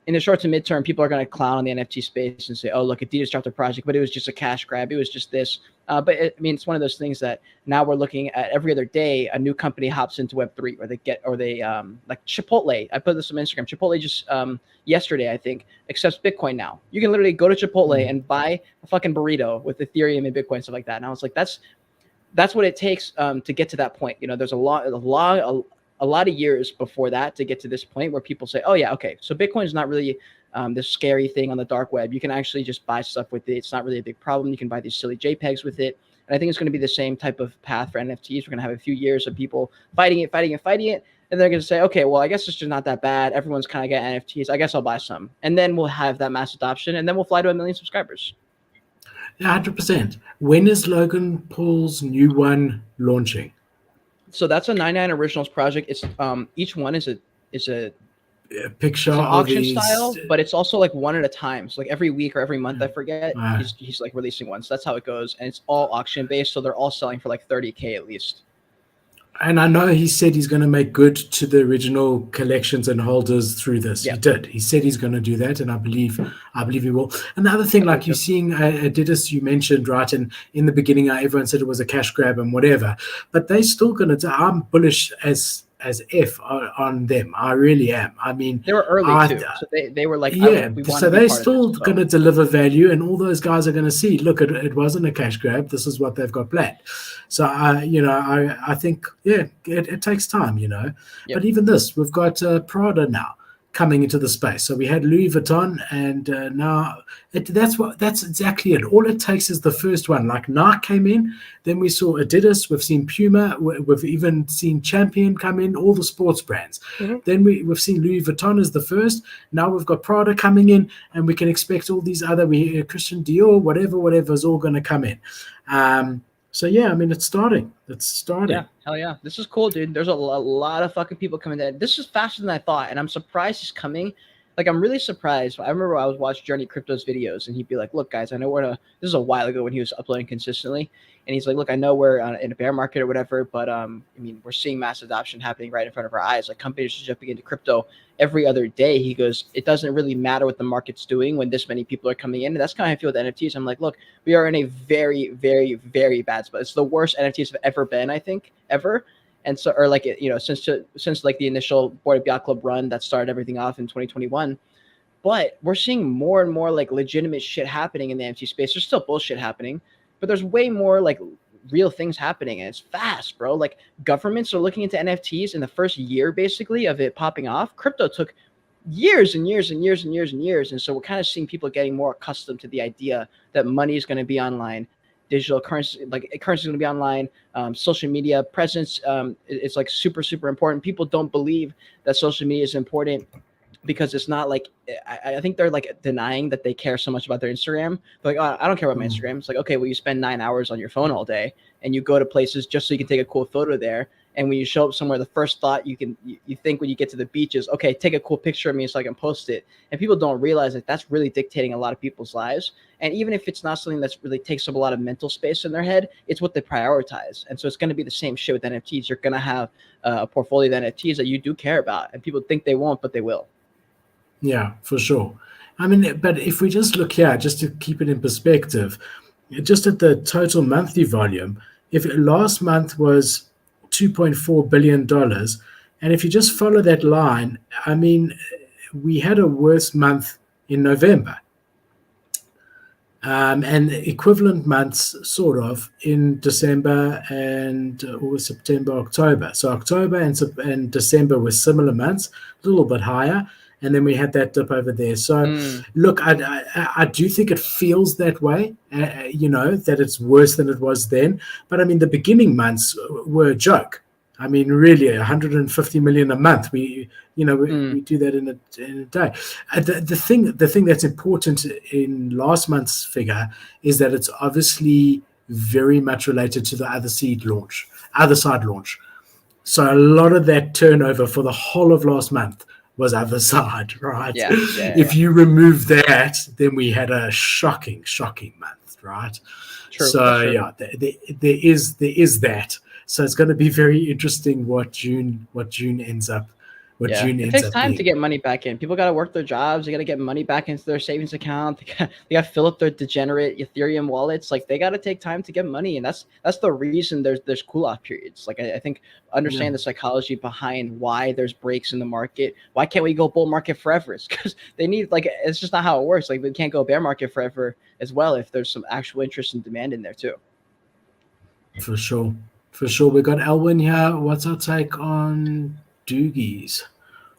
in the short to midterm, people are going to clown on the NFT space and say, oh, look, Adidas dropped a project, but it was just a cash grab. It was just this. But it's one of those things that now we're looking at every other day, a new company hops into Web3 or they like Chipotle. I put this on Instagram. Chipotle just yesterday, I think, accepts Bitcoin now. You can literally go to Chipotle and buy a fucking burrito with Ethereum and Bitcoin, stuff like that. And I was like, that's what it takes to get to that point. There's a lot of years before that to get to this point where people say, oh yeah, okay, so Bitcoin is not really this scary thing on the dark web. You can actually just buy stuff with it. It's not really a big problem. You can buy these silly JPEGs with it. And I think it's going to be the same type of path for NFTs. We're going to have a few years of people fighting it. And they're going to say, okay, well, I guess it's just not that bad. Everyone's kind of got NFTs. I guess I'll buy some. And then we'll have that mass adoption, and then we'll fly to 1 million subscribers. Yeah, 100%. When is Logan Paul's new one launching? So that's a 99 Originals project. It's each one is a picture it's an of auction these... style, but it's also like one at a time. So like every week or every month, I forget, he's like releasing one. So that's how it goes, and it's all auction based. So they're all selling for like 30K at least. And I know he said he's going to make good to the original collections and holders through this. He did. He said he's going to do that, and I believe he will. And the other thing, like you're seeing Adidas, you mentioned, right? And in the beginning, everyone said it was a cash grab and whatever, but they're still going to. I'm bullish as F on them. I really am. I mean, they were early too, so they were like, so they're still going to deliver value, and all those guys are going to see, look, it wasn't a cash grab. This is what they've got planned. So I think it takes time, But even this, we've got Prada now coming into the space. So we had Louis Vuitton, and now that's exactly it. All it takes is the first one. Like Nike came in, then we saw Adidas, we've seen Puma, we've even seen Champion come in, all the sports brands. Then we've seen Louis Vuitton as the first. Now we've got Prada coming in, and we can expect all these other Christian Dior, whatever is all going to come in. So yeah, I mean, it's starting. Yeah, hell yeah. This is cool, dude. There's a lot of fucking people coming in. This is faster than I thought, and I'm surprised he's coming. Like, I'm really surprised. I remember I was watching Journey Crypto's videos, and he'd be like, look, guys, I know this is a while ago when he was uploading consistently, and he's like, look, I know we're in a bear market or whatever, but I mean, we're seeing mass adoption happening right in front of our eyes. Like, companies are jumping into crypto every other day. He goes, it doesn't really matter what the market's doing when this many people are coming in. And that's kind of how I feel with NFTs. I'm like, look, we are in a very, very, very bad spot. It's the worst NFTs have ever been, I think, ever. And so, or like, since like the initial Board of Yacht Club run that started everything off in 2021. But we're seeing more and more like legitimate shit happening in the NFT space. There's still bullshit happening, but there's way more like real things happening, and it's fast, bro. Like, governments are looking into NFTs in the first year, basically, of it popping off. Crypto took years and years and years and years and years. And so we're kind of seeing people getting more accustomed to the idea that money is going to be online. Digital currency, like currency is going to be online. Social media presence, it's like super, super important. People don't believe that social media is important because it's not like, I think they're like denying that they care so much about their Instagram. They're like, oh, I don't care about my Instagram. It's like, okay, well, you spend 9 hours on your phone all day, and you go to places just so you can take a cool photo there. And when you show up somewhere, the first thought you think when you get to the beach is, okay, take a cool picture of me so I can post it. And people don't realize that that's really dictating a lot of people's lives. And even if it's not something that's really takes up a lot of mental space in their head, it's what they prioritize. And so it's going to be the same shit with NFTs. You're going to have a portfolio of NFTs that you do care about, and people think they won't, but they will. Yeah, for sure. I mean, but if we just look here, just to keep it in perspective, just at the total monthly volume, if last month was $2.4 billion, and if you just follow that line, I mean, we had a worse month in November. And equivalent months, sort of, in December and or September, October. So October and December were similar months, a little bit higher. And then we had that dip over there. So, look, I do think it feels that way, that it's worse than it was then. But, I mean, the beginning months were a joke. I mean, really, 150 million a month. We do that in a day. The thing that's important in last month's figure is that it's obviously very much related to the other side launch. So a lot of that turnover for the whole of last month was other side, right? Yeah. If you remove that, then we had a shocking month. left, right? True. So yeah, there is that. So it's going to be very interesting what June ends up It takes time to being. get money back in. People got to work their jobs. They got to get money back into their savings account. They got to fill up their degenerate Ethereum wallets. Like they got to take time to get money, and that's the reason there's cool off periods. Like I think understand the psychology behind why there's breaks in the market. Why can't we go bull market forever? It's because they need it's just not how it works. Like we can't go bear market forever as well if there's some actual interest and demand in there too. For sure. We got Elwin here. What's our take on Doogies?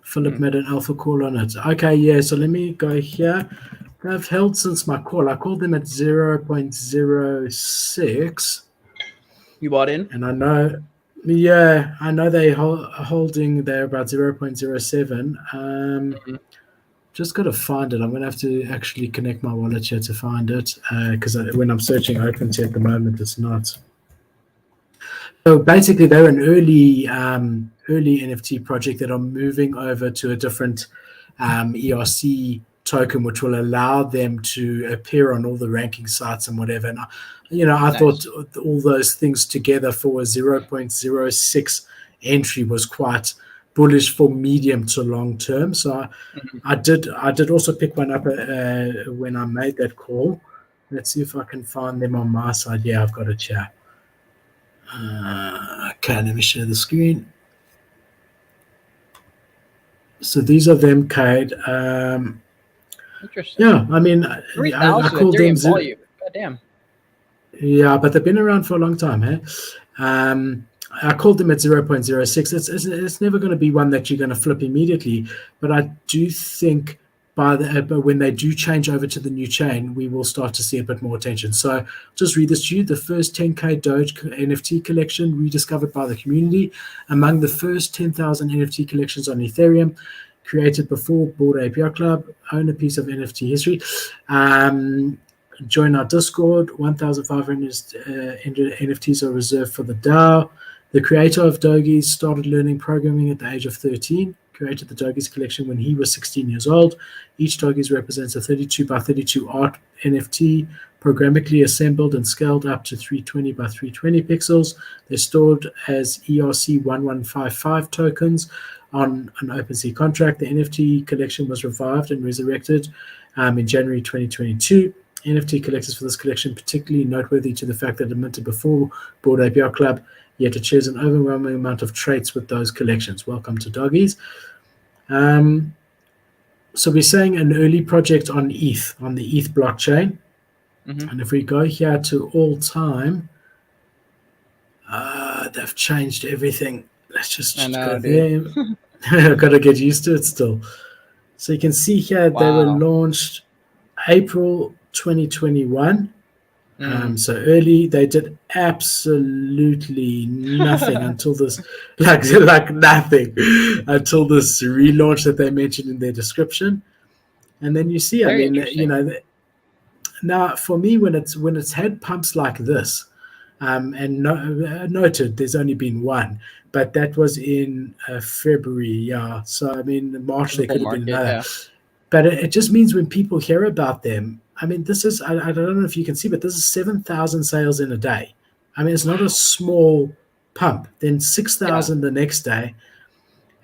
Philip made an alpha call on it. Okay, yeah, so let me go here. I've held since my call. I called them at 0.06. You bought in? And I know they're holding there about 0.07. Just got to find it. I'm going to have to actually connect my wallet here to find it because when I'm searching OpenSea at the moment, it's not. So basically, they're an early NFT project that are moving over to a different ERC token, which will allow them to appear on all the ranking sites and whatever. And I thought all those things together for a 0.06 entry was quite bullish for medium to long term. So I did also pick one up when I made that call. Let's see if I can find them on my side. Yeah, I've got it here. Okay, let me share the screen. So these are them, Cade. Interesting. Yeah, I mean, I called them. Volume. God damn. Yeah, but they've been around for a long time, hey? I called them at 0.06. It's never going to be one that you're going to flip immediately, but I do think when they do change over to the new chain, we will start to see a bit more attention. So just read this to you. The first 10K Doge NFT collection rediscovered by the community. Among the first 10,000 NFT collections on Ethereum, created before Bored Ape Yacht Club. Own a piece of NFT history. Join our Discord. 1,500 NFTs are reserved for the DAO. The creator of Dogies started learning programming at the age of 13. Created the Dogies collection when he was 16 years old. Each Dogies represents a 32 by 32 art NFT, programmatically assembled and scaled up to 320 by 320 pixels. They're stored as ERC1155 tokens on an OpenSea contract. The NFT collection was revived and resurrected in January 2022. NFT collectors for this collection particularly noteworthy to the fact that it minted before Bored Ape Yacht Club, yet it shares an overwhelming amount of traits with those collections. Welcome to Dogies. So we're saying an early project on ETH, on the ETH blockchain. And if we go here to all time, they've changed everything. Let's just go there. I've got to get used to it still. So you can see here they were launched April 2021. So early, they did absolutely nothing until this, like nothing, until this relaunch that they mentioned in their description. And then you see, I mean, now for me, when it's had pumps like this, and noted, there's only been one, but that was in February, yeah. So I mean, in March there could have been another. Yeah. But it just means when people hear about them, I mean, this is, I don't know if you can see, but this is 7,000 sales in a day. I mean, it's not a small pump. Then 6,000 the next day,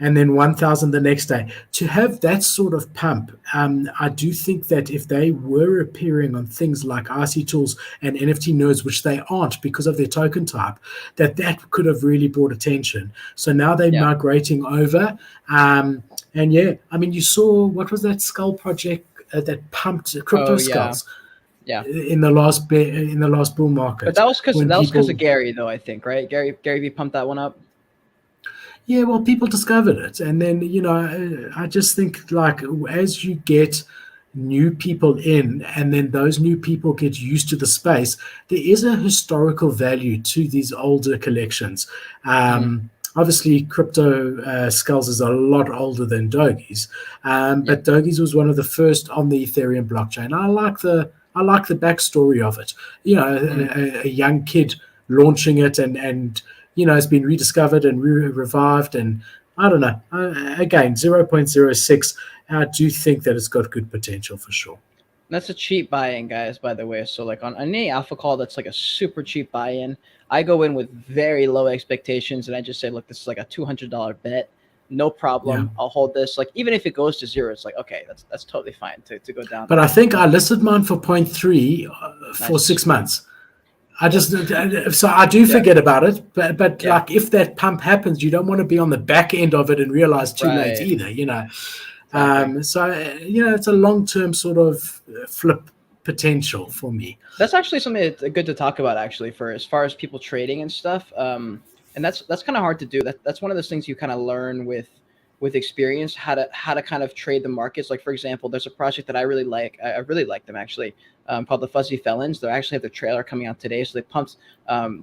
and then 1,000 the next day. To have that sort of pump, I do think that if they were appearing on things like RC Tools and NFT Nerds, which they aren't because of their token type, that could have really brought attention. So now they're migrating over. And yeah, I mean, you saw, what was that skull project that pumped crypto skulls? Yeah. In the last bull market. But that was because of Gary, though, I think, right? Gary V pumped that one up. Yeah, well, people discovered it, and then I just think like as you get new people in, and then those new people get used to the space, there is a historical value to these older collections. Obviously, crypto skulls is a lot older than Dogies, but Dogies was one of the first on the Ethereum blockchain. I like the backstory of it. A young kid launching it, and it's been rediscovered and revived, and I don't know. Again, 0.06. I do think that it's got good potential for sure. That's a cheap buy-in, guys, by the way. So like on any alpha call that's like a super cheap buy-in, I go in with very low expectations and I just say, look, this is like a $200 bet. No Yeah. problem. I'll hold this. Like even if it goes to zero, it's like, okay, that's totally fine to go down. But I think I listed mine for 0.3 for Nice. 6 months. I just so I do forget about it, but Yeah. like if that pump happens, you don't want to be on the back end of it and realize too late Right. either, you know. Exactly. So you know, it's a long-term sort of flip potential for me. That's actually something that's good to talk about, actually, for as far as people trading and stuff. And that's kind of hard to do. That's one of those things you kind of learn with experience, how to kind of trade the markets. Like for example, there's a project that I really like. I really like them actually, called the Fuzzy Felons. They actually have their trailer coming out today, so they pumped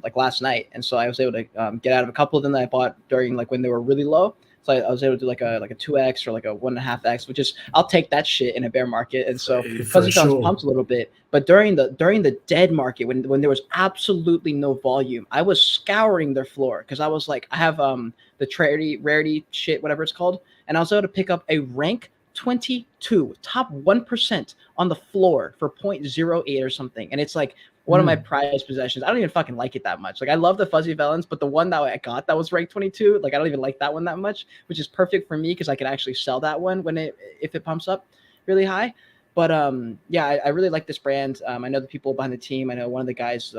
like last night, and so I was able to get out of a couple of them that I bought during like when they were really low. So I was able to do like a 2x or like a 1.5x, which is I'll take that shit in a bear market. And so For Fuzzy Felons sure. pumped a little bit, but during the dead market when there was absolutely no volume, I was scouring their floor because I was like, I have the rarity shit, whatever it's called, and I was able to pick up a rank 22 top 1% on the floor for 0.08 or something, and it's like one of my prized possessions. I don't even fucking like it that much. Like I love the Fuzzy Felons, but the one that I got that was ranked 22, like I don't even like that one that much, which is perfect for me because I can actually sell that one if it pumps up really high. But yeah, I really like this brand. I know the people behind the team. I know one of the guys,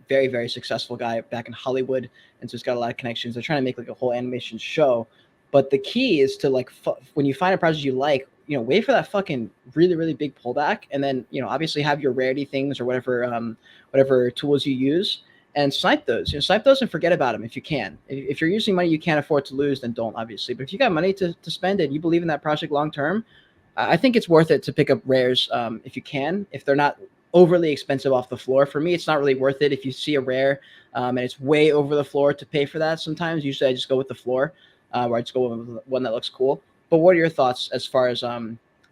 very very successful guy back in Hollywood, and so he's got a lot of connections. They're trying to make like a whole animation show, but the key is to like when you find a project you like, you know, wait for that fucking really really big pullback, and then you know obviously have your rarity things or whatever tools you use, and snipe those. You know, snipe those and forget about them if you can. If you're using money you can't afford to lose, then don't, obviously. But if you got money to spend and you believe in that project long term, I think it's worth it to pick up rares if you can, if they're not overly expensive off the floor. For me, it's not really worth it if you see a rare and it's way over the floor to pay for that. Sometimes, usually I just go with the floor, or I just go with one that looks cool. But what are your thoughts as far as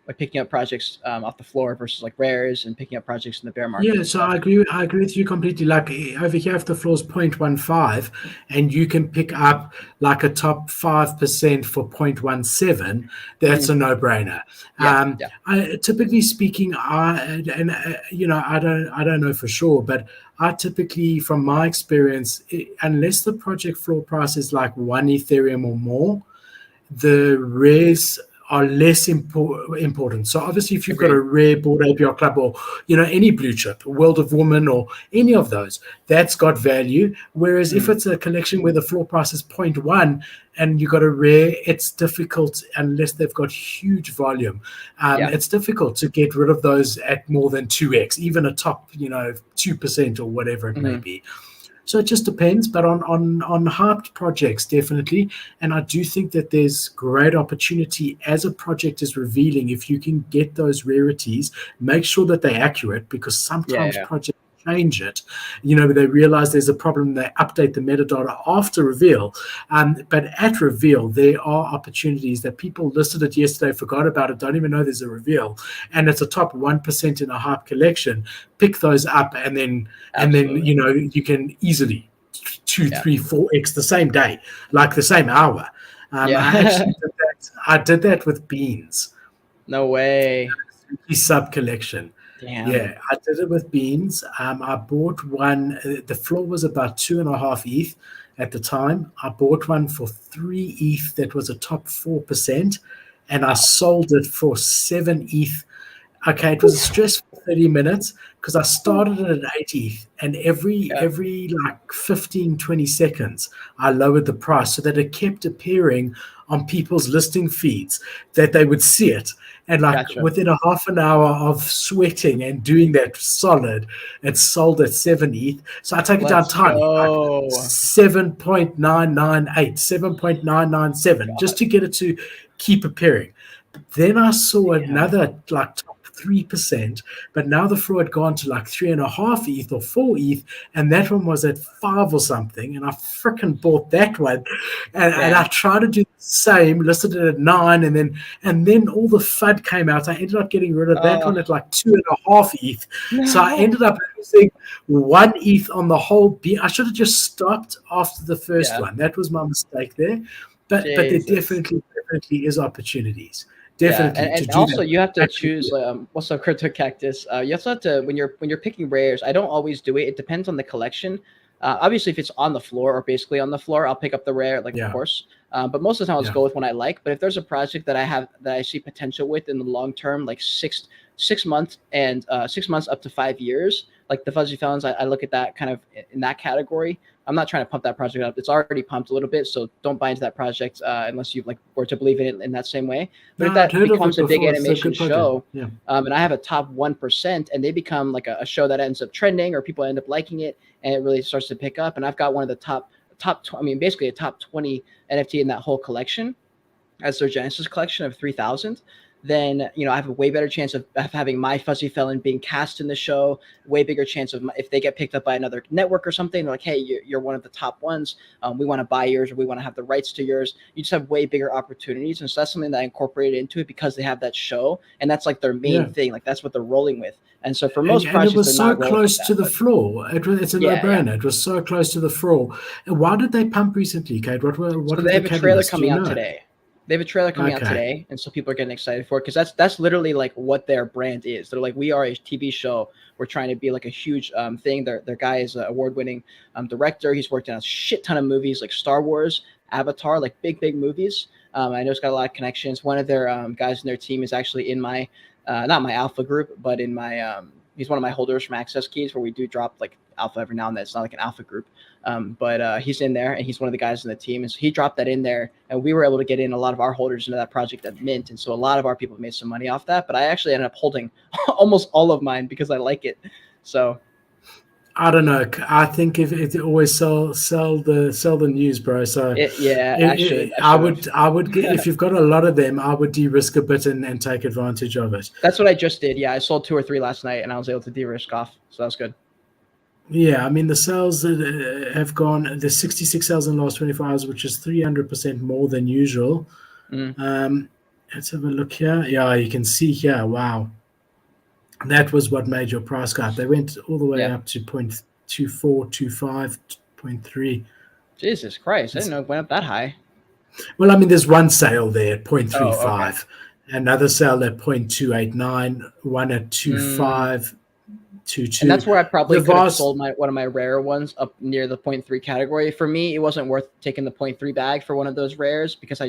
like picking up projects off the floor versus like rares and picking up projects in the bear market Yeah, and so stuff? I agree with you completely. Like over here, if the floor is 0.15 and you can pick up like a top 5% for 0.17, that's a no-brainer. Yeah, yeah. Typically speaking, you know, I don't know for sure, but I typically, from my experience, unless the project floor price is like 1 Ethereum or more, the rares are less important. So obviously, if you've got a Agreed. rare Board APR Club or you know any blue chip, World of Woman or any of those, that's got value. Whereas if it's a collection where the floor price is 0.1 and you got a rare, it's difficult unless they've got huge volume. Yeah. It's difficult to get rid of those at more than 2x, even a top 2% or whatever it may be. So it just depends, but on hyped projects, definitely. And I do think that there's great opportunity as a project is revealing. If you can get those rarities, make sure that they're accurate, because sometimes Yeah. projects change it. You know, they realize there's a problem, they update the metadata after reveal. But at reveal, there are opportunities that people listed it yesterday, forgot about it, don't even know there's a reveal, and it's a top 1% in a hype collection. Pick those up, and then Absolutely. you know you can easily 2, Yeah. 3, 4x the same day, like the same hour. Yeah. I did that with beans. No way. Sub collection. Damn. Yeah, I did it with beans. I bought one. The floor was about 2.5 ETH at the time. I bought one for 3 ETH that was a top 4%, and I sold it for 7 ETH. Okay, it was a stressful 30 minutes because I started it at 8 ETH, and Yeah. every like 15, 20 seconds, I lowered the price so that it kept appearing on people's listing feeds, that they would see it. And like Gotcha. within a half an hour of sweating and doing that solid, it sold at 7 ETH. So I take it down Let's tiny, like go. 7.998, 7.997, just to get it to keep appearing. Then I saw another like top 3%, but now the floor had gone to like 3.5 ETH or 4 ETH, and that one was at 5 or something. And I freaking bought that one, and I tried to do the same, listed it at 9, and then all the FUD came out. I ended up getting rid of that one at like 2.5 ETH. No. So I ended up losing 1 ETH on the whole. I should have just stopped after the first one. That was my mistake there. But there Jesus. definitely is opportunities. definitely to and do also that. you have to choose what's up, crypto cactus. You also have to when you're picking rares. I don't always do it. It depends on the collection. Obviously, if it's on the floor or basically on the floor, I'll pick up the rare, like of course. But most of the time, I'll just go with one I like. But if there's a project that I see potential with in the long term, like 6 months and 6 months up to 5 years, like the Fuzzy Felons, I look at that kind of in that category. I'm not trying to pump that project up. It's already pumped a little bit, so don't buy into that project unless you like were to believe in it in that same way. But if I'd that heard of becomes it a big before. It's a animation good project. show, and I have a top 1%, and they become like a show that ends up trending or people end up liking it, and it really starts to pick up. And I've got one of the basically a top 20 NFT in that whole collection as their Genesis collection of 3,000, then I have a way better chance of having my Fuzzy Felon being cast in the show. Way bigger chance of if they get picked up by another network or something, they're like, hey, you're one of the top ones. We want to buy yours, or we want to have the rights to yours. You just have way bigger opportunities, and so that's something that I incorporated into it because they have that show, and that's like their main thing. Like that's what they're rolling with. And so for most projects, and it was so close to the but floor. It's a no-brainer. It was so close to the floor. And why did they pump recently, Cade? What so is they have the a trailer catalyst? coming out today. They have a trailer coming out today, and so people are getting excited for it because that's literally like what their brand is. They're like, we are a TV show. We're trying to be like a huge thing. Their guy is an award-winning director. He's worked on a shit ton of movies like Star Wars, Avatar, like big movies. I know he's got a lot of connections. One of their guys in their team is actually in my not my alpha group, but in my he's one of my holders from Access Keys, where we do drop like alpha every now and then. It's not like an alpha group. But he's in there, and he's one of the guys in the team. And so he dropped that in there, and we were able to get in a lot of our holders into that project at Mint. And so a lot of our people made some money off that. But I actually ended up holding almost all of mine because I like it. So I don't know. I think if it always sell the news, bro. So I would if you've got a lot of them, I would de-risk a bit and take advantage of it. That's what I just did. Yeah, I sold 2 or 3 last night, and I was able to de-risk off. So that was good. Yeah, I mean, the sales that have gone, there's 66 sales in the last 24 hours, which is 300% more than usual. Let's have a look here. Yeah, you can see here, wow. That was what made your price go up. They went all the way up to 0.24, 25, 0.3. Jesus Christ, I didn't know it went up that high. Well, I mean, there's one sale there at 0.35, another sale at 0.289, one at 2.5. 2.2. And that's where I probably could have sold one of my rare ones up near the 0.3 category. For me, it wasn't worth taking the 0.3 bag for one of those rares because I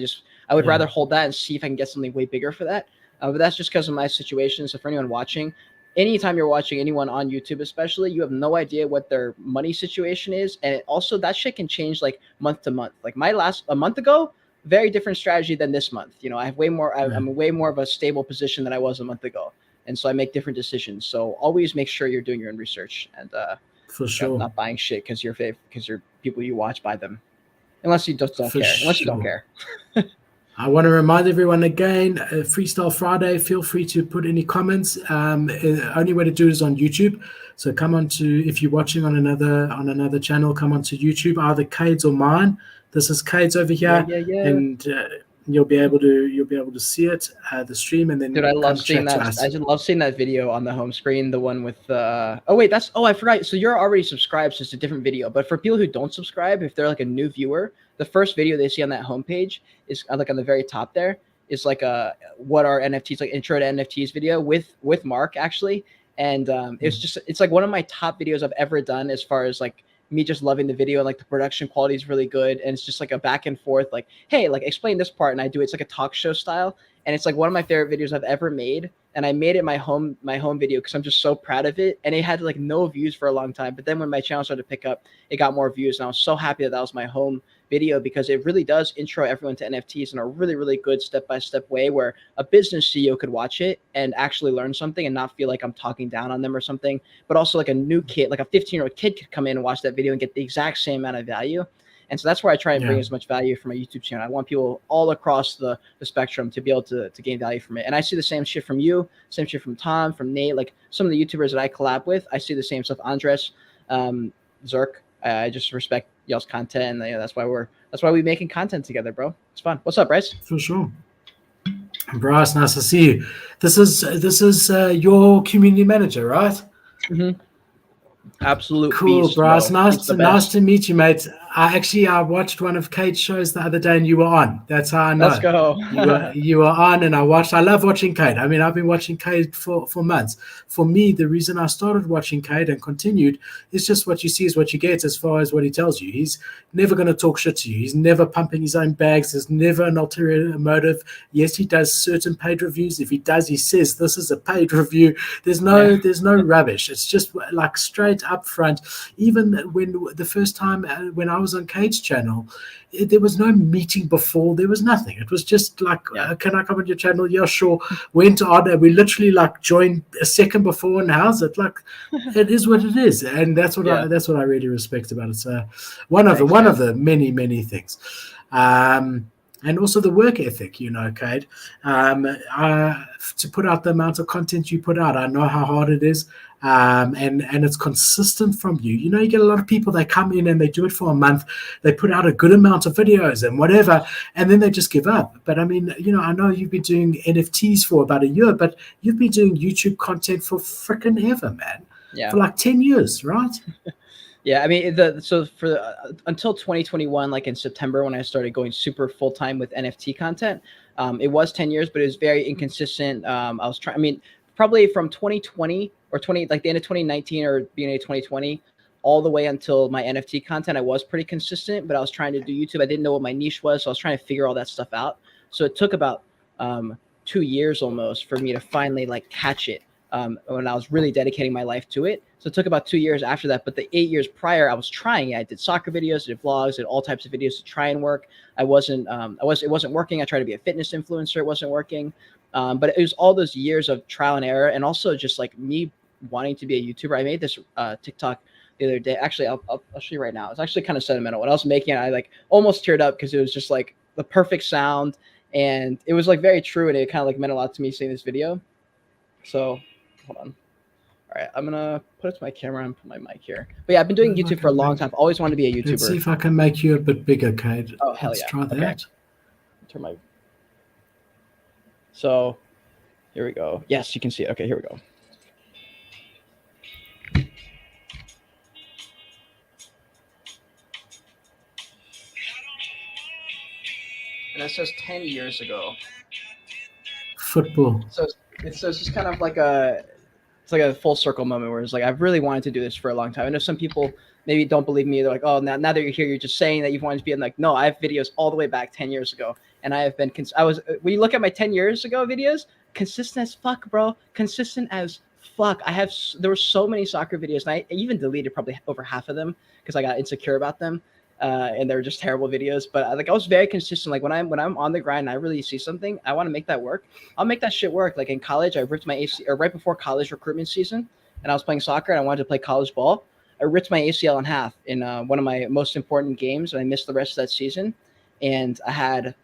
would rather hold that and see if I can get something way bigger for that. But that's just because of my situation. So for anyone watching, anytime you're watching anyone on YouTube, especially, you have no idea what their money situation is. And also that shit can change like month to month. Like a month ago, very different strategy than this month. I have way more, I'm way more of a stable position than I was a month ago. And so I make different decisions. So always make sure you're doing your own research and for sure not buying shit because you're people you watch buy them, unless you don't care. Unless you don't care. I want to remind everyone again, Freestyle Friday. Feel free to put any comments. Only way to do it is on YouTube. So come on to, if you're watching on another channel, come on to YouTube, either Cade's or mine. This is Cade's over here, and you'll be able to see it, the stream, and then dude, I love seeing that. I just love seeing that video on the home screen. The one with I forgot. So you're already subscribed, so it's a different video. But for people who don't subscribe, if they're like a new viewer, the first video they see on that homepage is like on the very top there is like what are NFTs, like intro to NFTs video with Mark actually, and it's like one of my top videos I've ever done as far as like me just loving the video, and like the production quality is really good, and it's just like a back and forth, like, hey, like explain this part, and I do it's like a talk show style, and it's like one of my favorite videos I've ever made, and I made it my home video because I'm just so proud of it, and it had like no views for a long time, but then when my channel started to pick up, it got more views, and I was so happy that was my home video because it really does intro everyone to NFTs in a really, really good step-by-step way where a business CEO could watch it and actually learn something and not feel like I'm talking down on them or something, but also like a new kid, like a 15-year-old kid could come in and watch that video and get the exact same amount of value. And so that's where I try and bring as much value from my YouTube channel. I want people all across the spectrum to be able to gain value from it. And I see the same shit from you, same shit from Tom, from Nate, like some of the YouTubers that I collab with. I see the same stuff. Andres, Zerk. I just respect y'all's content, and that's why we making content together, bro. It's fun. What's up, Bryce? For sure. Bryce, nice to see you. This is your community manager, right? Mm-hmm. Absolute cool, beast, Bryce. bro. Nice to meet you, mate. I watched one of Cade's shows the other day, and you were on. That's how I Let's know. go. You were on, and I watched. I love watching Cade. I mean, I've been watching Cade for months. For me, the reason I started watching Cade and continued is just what you see is what you get, as far as what he tells you. He's never going to talk shit to you. He's never pumping his own bags. There's never an ulterior motive. Yes, he does certain paid reviews. If he does, he says this is a paid review. There's no rubbish. It's just like straight up front. Even when the first time when I was on Cade's channel, there was no meeting before. There was nothing. It was just like, can I come on your channel? Yeah, sure. Went on, and we literally like joined a second before. And how's it? Like, it is what it is, and that's what I really respect about it. So, one of the many things. And also the work ethic, Cade. To put out the amount of content you put out, I know how hard it is, and it's consistent from you. You get a lot of people, they come in and they do it for a month, they put out a good amount of videos and whatever, and then they just give up. But I mean, I know you've been doing NFTs for about a year, but you've been doing YouTube content for freaking ever, man. Yeah. For like 10 years, right? Yeah, I mean, until 2021, like in September, when I started going super full time with NFT content, it was 10 years, but it was very inconsistent. I was trying. I mean, probably from 2020 or like the end of 2019 or beginning of 2020, all the way until my NFT content, I was pretty consistent. But I was trying to do YouTube. I didn't know what my niche was, so I was trying to figure all that stuff out. So it took about 2 years almost for me to finally like catch it. When I was really dedicating my life to it. So it took about 2 years after that. But the 8 years prior, I was trying it. I did soccer videos, did vlogs, did all types of videos to try and work. It wasn't working. I tried to be a fitness influencer. It wasn't working. But it was all those years of trial and error, and also just like me wanting to be a YouTuber. I made this TikTok the other day. Actually, I'll show you right now. It's actually kind of sentimental. When I was making it, I like almost teared up because it was just like the perfect sound, and it was like very true, and it kind of like meant a lot to me seeing this video. So hold on. All right, I'm gonna put it to my camera and put my mic here. But yeah, I've been doing YouTube for a long time. I've always wanted to be a YouTuber. Let's see if I can make you a bit bigger, Cade. Oh, hell Let's yeah. try that. Okay. Turn my. So, here we go. Yes, you can see it. Okay, here we go. And it says 10 years ago. Football. So it's just kind of like it's like a full circle moment where it's like, I've really wanted to do this for a long time. I know some people maybe don't believe me. They're like, oh, now that you're here, you're just saying that you've wanted to be. I'm like, no, I have videos all the way back 10 years ago. And I have been, when you look at my 10 years ago videos, consistent as fuck, bro. Consistent as fuck. there were so many soccer videos, and I even deleted probably over half of them because I got insecure about them. And they were just terrible videos. But I was very consistent. Like when I'm on the grind and I really see something, I want to make that work. I'll make that shit work. Like in college, I ripped my ACL, or right before college recruitment season, and I was playing soccer and I wanted to play college ball. I ripped my ACL in half in one of my most important games, and I missed the rest of that season. And I had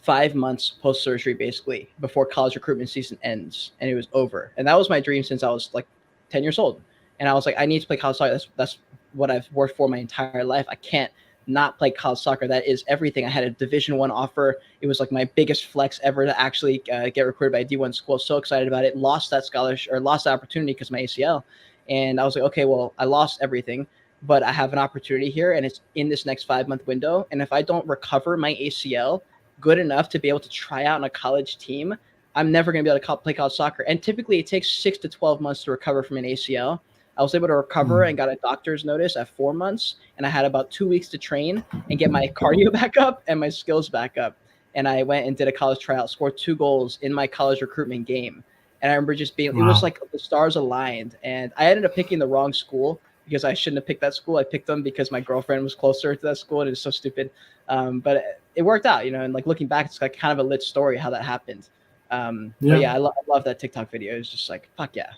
5 months post-surgery basically before college recruitment season ends, and it was over. And that was my dream since I was like 10 years old. And I was like, I need to play college soccer. That's what I've worked for my entire life. I can't not play college soccer. That is everything. I had a Division I offer. It was like my biggest flex ever to actually get recruited by a D1 school. So excited about it. Lost that scholarship, or lost the opportunity because of my ACL. And I was like, okay, well, I lost everything, but I have an opportunity here, and it's in this next 5-month window. And if I don't recover my ACL good enough to be able to try out on a college team, I'm never going to be able to play college soccer. And typically it takes 6 to 12 months to recover from an ACL. I was able to recover and got a doctor's notice at 4 months, and I had about 2 weeks to train and get my cardio back up and my skills back up. And I went and did a college tryout, scored 2 goals in my college recruitment game. And I remember just being, it was like the stars aligned. And I ended up picking the wrong school because I shouldn't have picked that school. I picked them because my girlfriend was closer to that school, and it was so stupid. But it worked out, and like looking back, it's like kind of a lit story how that happened. But yeah, I love that TikTok video. It's just like, fuck yeah,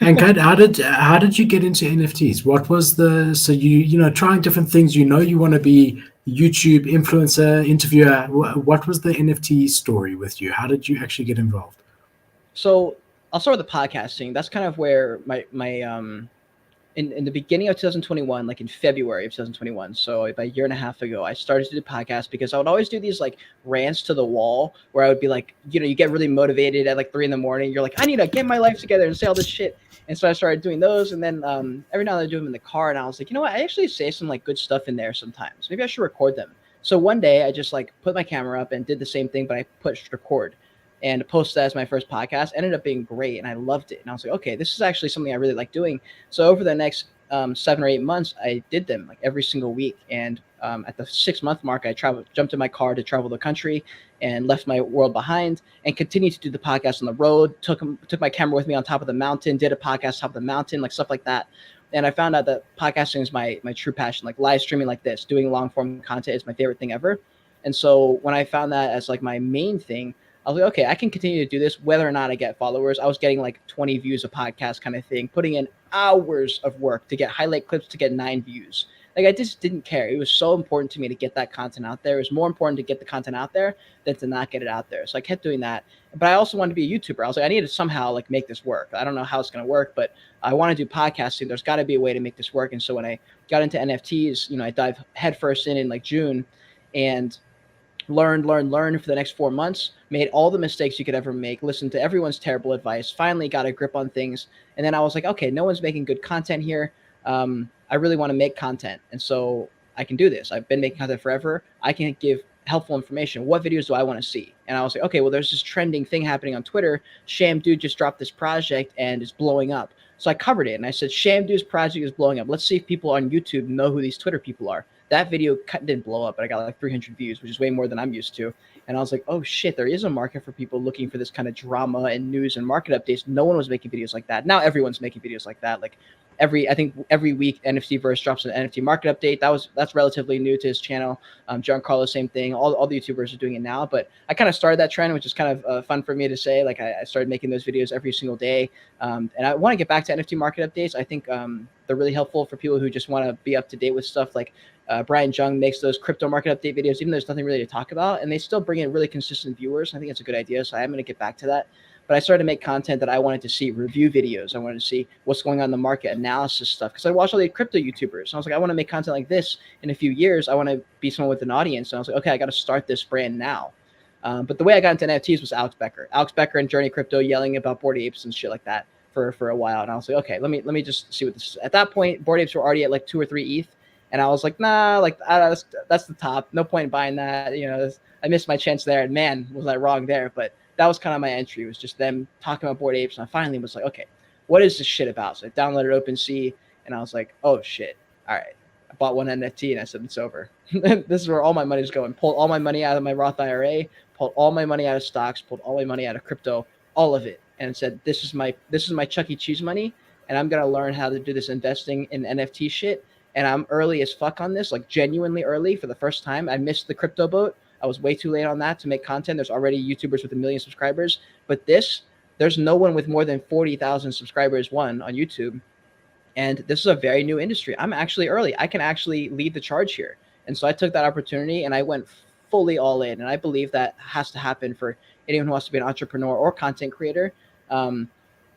And Cade, how did you get into NFTs? What was so you trying different things? You want to be YouTube influencer, interviewer. What was the NFT story with you? How did you actually get involved? So I'll start with the podcasting. That's kind of where my in the beginning of 2021, like in February of 2021, so about a year and a half ago, I started to do podcasts because I would always do these like rants to the wall where I would be like, you get really motivated at like 3 a.m. You're like, I need to get my life together and say all this shit. And so I started doing those, and then every now and then I do them in the car, and I was like, you know what? I actually say some like good stuff in there sometimes. Maybe I should record them. So one day I just like put my camera up and did the same thing, but I pushed record and posted that as my first podcast. Ended up being great, and I loved it. And I was like, okay, this is actually something I really like doing. So over the next 7 or 8 months, I did them like every single week. And at the 6-month mark, I jumped in my car to travel the country and left my world behind and continued to do the podcast on the road. Took my camera with me on top of the mountain, did a podcast top of the mountain, like stuff like that. And I found out that podcasting is my true passion, like live streaming like this, doing long form content is my favorite thing ever. And so when I found that as like my main thing, I was like, okay, I can continue to do this whether or not I get followers. I was getting like 20 views a podcast kind of thing, putting in hours of work to get highlight clips to get 9 views. Like I just didn't care. It was so important to me to get that content out there. It was more important to get the content out there than to not get it out there. So I kept doing that. But I also wanted to be a YouTuber. I was like, I need to somehow like make this work. I don't know how it's going to work, but I want to do podcasting. There's got to be a way to make this work. And so when I got into NFTs, I dived headfirst in like June and learned for the next 4 months, made all the mistakes you could ever make, listened to everyone's terrible advice, finally got a grip on things. And then I was like, okay, no one's making good content here. I really want to make content. And so I can do this. I've been making content forever. I can give helpful information. What videos do I want to see? And I was like, okay, well, there's this trending thing happening on Twitter. Sham Dude just dropped this project and it's blowing up. So I covered it and I said, Sham Dude's project is blowing up. Let's see if people on YouTube know who these Twitter people are. That video didn't blow up, but I got like 300 views, which is way more than I'm used to. And I was like, oh shit, there is a market for people looking for this kind of drama and news and market updates. No one was making videos like that. Now everyone's making videos like that. Like I think every week NFT'S drops an NFT market update. That's relatively new to his channel. Giancarlo, same thing. All the YouTubers are doing it now, but I kind of started that trend, which is kind of fun for me to say. Like I started making those videos every single day. And I want to get back to NFT market updates. I think they're really helpful for people who just want to be up to date with stuff. Like Brian Jung makes those crypto market update videos, even though there's nothing really to talk about, and they still bring in really consistent viewers. I think it's a good idea. So I am going to get back to that. But I started to make content that I wanted to see, review videos. I wanted to see what's going on in the market, analysis stuff. Because I watched all the crypto YouTubers. And I was like, I want to make content like this in a few years. I want to be someone with an audience. And I was like, okay, I got to start this brand now. But the way I got into NFTs was Alex Becker. Alex Becker and Journey Crypto yelling about Bored Apes and shit like that for a while. And I was like, okay, let me just see what this is. At that point, Bored Apes were already at like 2 or 3 ETH. And I was like, nah, like that's the top. No point in buying that. I missed my chance there. And man, was I wrong there. But that was kind of my entry. It was just them talking about Bored Apes. And I finally was like, okay, what is this shit about? So I downloaded OpenSea and I was like, oh shit. All right. I bought one NFT and I said, it's over. This is where all my money is going. Pulled all my money out of my Roth IRA, pulled all my money out of stocks, pulled all my money out of crypto, all of it. And said, this is my Chuck E. Cheese money. And I'm going to learn how to do this investing in NFT shit. And I'm early as fuck on this, like genuinely early for the first time. I missed the crypto boat. I was way too late on that to make content. There's already YouTubers with 1 million subscribers. But there's no one with more than 40,000 subscribers, on YouTube. And this is a very new industry. I'm actually early. I can actually lead the charge here. And so I took that opportunity and I went fully all in. And I believe that has to happen for anyone who wants to be an entrepreneur or content creator.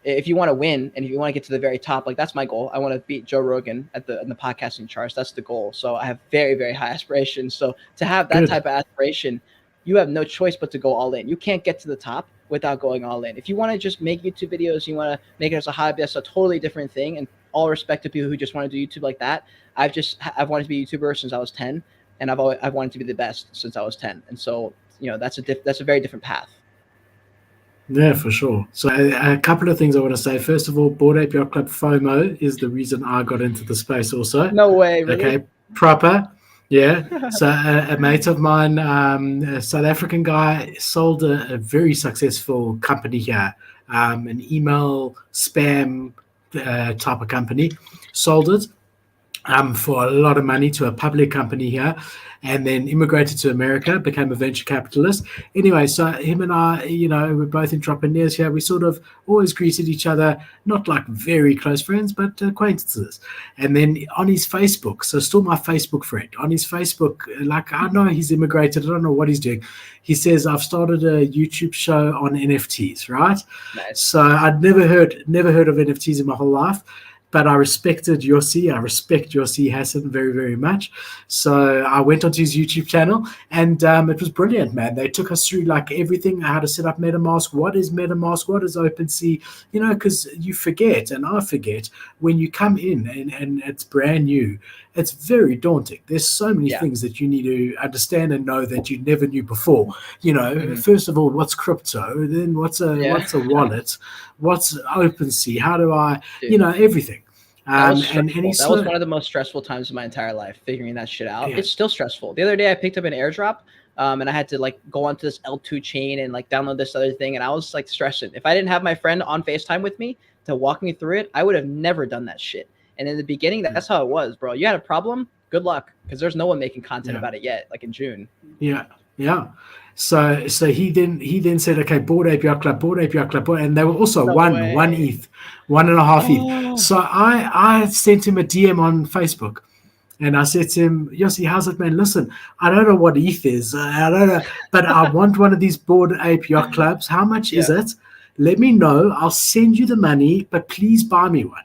If you want to win and if you want to get to the very top, like that's my goal. I want to beat Joe Rogan in the podcasting charts. That's the goal. So I have very, very high aspirations. So to have that type of aspiration, you have no choice but to go all in. You can't get to the top without going all in. If you want to just make YouTube videos, you want to make it as a hobby, that's a totally different thing. And all respect to people who just want to do YouTube like that. I've wanted to be a YouTuber since I was 10, and I've wanted to be the best since I was 10. And so, that's a very different path. Yeah, for sure. So a couple of things I want to say. First of all, Bored Ape Yacht Club FOMO is the reason I got into the space also. No way, really? Okay, proper. Yeah. So a mate of mine, a South African guy, sold a very successful company here, an email spam type of company, sold it for a lot of money to a public company here, and then immigrated to America, became a venture capitalist. Anyway, so him and I, we're both entrepreneurs here. We sort of always greeted each other, not like very close friends, but acquaintances. And then on his Facebook, so still my Facebook friend, on his Facebook, like I know he's immigrated, I don't know what he's doing. He says, I've started a YouTube show on NFTs, right? Nice. So I'd never heard of NFTs in my whole life. but I respected Yossi. I respect Yossi Hassan very, very much. So I went onto his YouTube channel, and it was brilliant, man. They took us through like everything, how to set up MetaMask, what is MetaMask, what is OpenSea, because you forget, and I forget, when you come in and it's brand new, it's very daunting. There's so many things that you need to understand and know that you never knew before. First of all, what's crypto? Then what's a wallet? What's OpenSea? How do I, everything. That was one of the most stressful times of my entire life, figuring that shit out. Yeah. It's still stressful. The other day I picked up an airdrop, and I had to like go onto this L2 chain and like download this other thing, and I was like stressing. If I didn't have my friend on FaceTime with me to walk me through it, I would have never done that shit. And in the beginning, that's how it was, bro. You had a problem, good luck, because there's no one making content about it yet, like in June. Yeah. So he then said, okay, Bored Ape Yacht Club, and they were also one ETH, 1.5 ETH. So I sent him a DM on Facebook, and I said to him, Yossi, how's it, man? Listen, I don't know what ETH is. I don't know, but I want one of these Bored Ape Yacht Clubs. How much is it? Let me know. I'll send you the money, but please buy me one.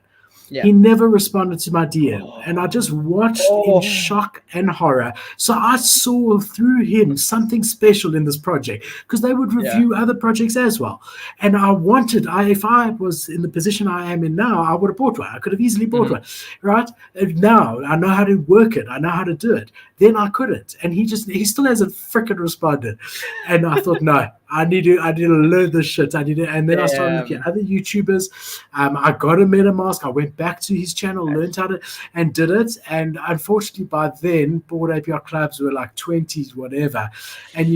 Yeah. He never responded to my DM, and I just watched in shock and horror. So I saw through him something special in this project, because they would review other projects as well. And if I was in the position I am in now, I would have bought one. I could have easily bought one, right? Now I know how to work it. I know how to do it. Then I couldn't, and he still hasn't frickin' responded. And I thought, no, I need to learn this shit. And then I started looking at other YouTubers. I got a MetaMask. I went back to his channel, learned how to, and did it. And unfortunately, by then, Bored Ape Yacht Clubs were like 20s, whatever. And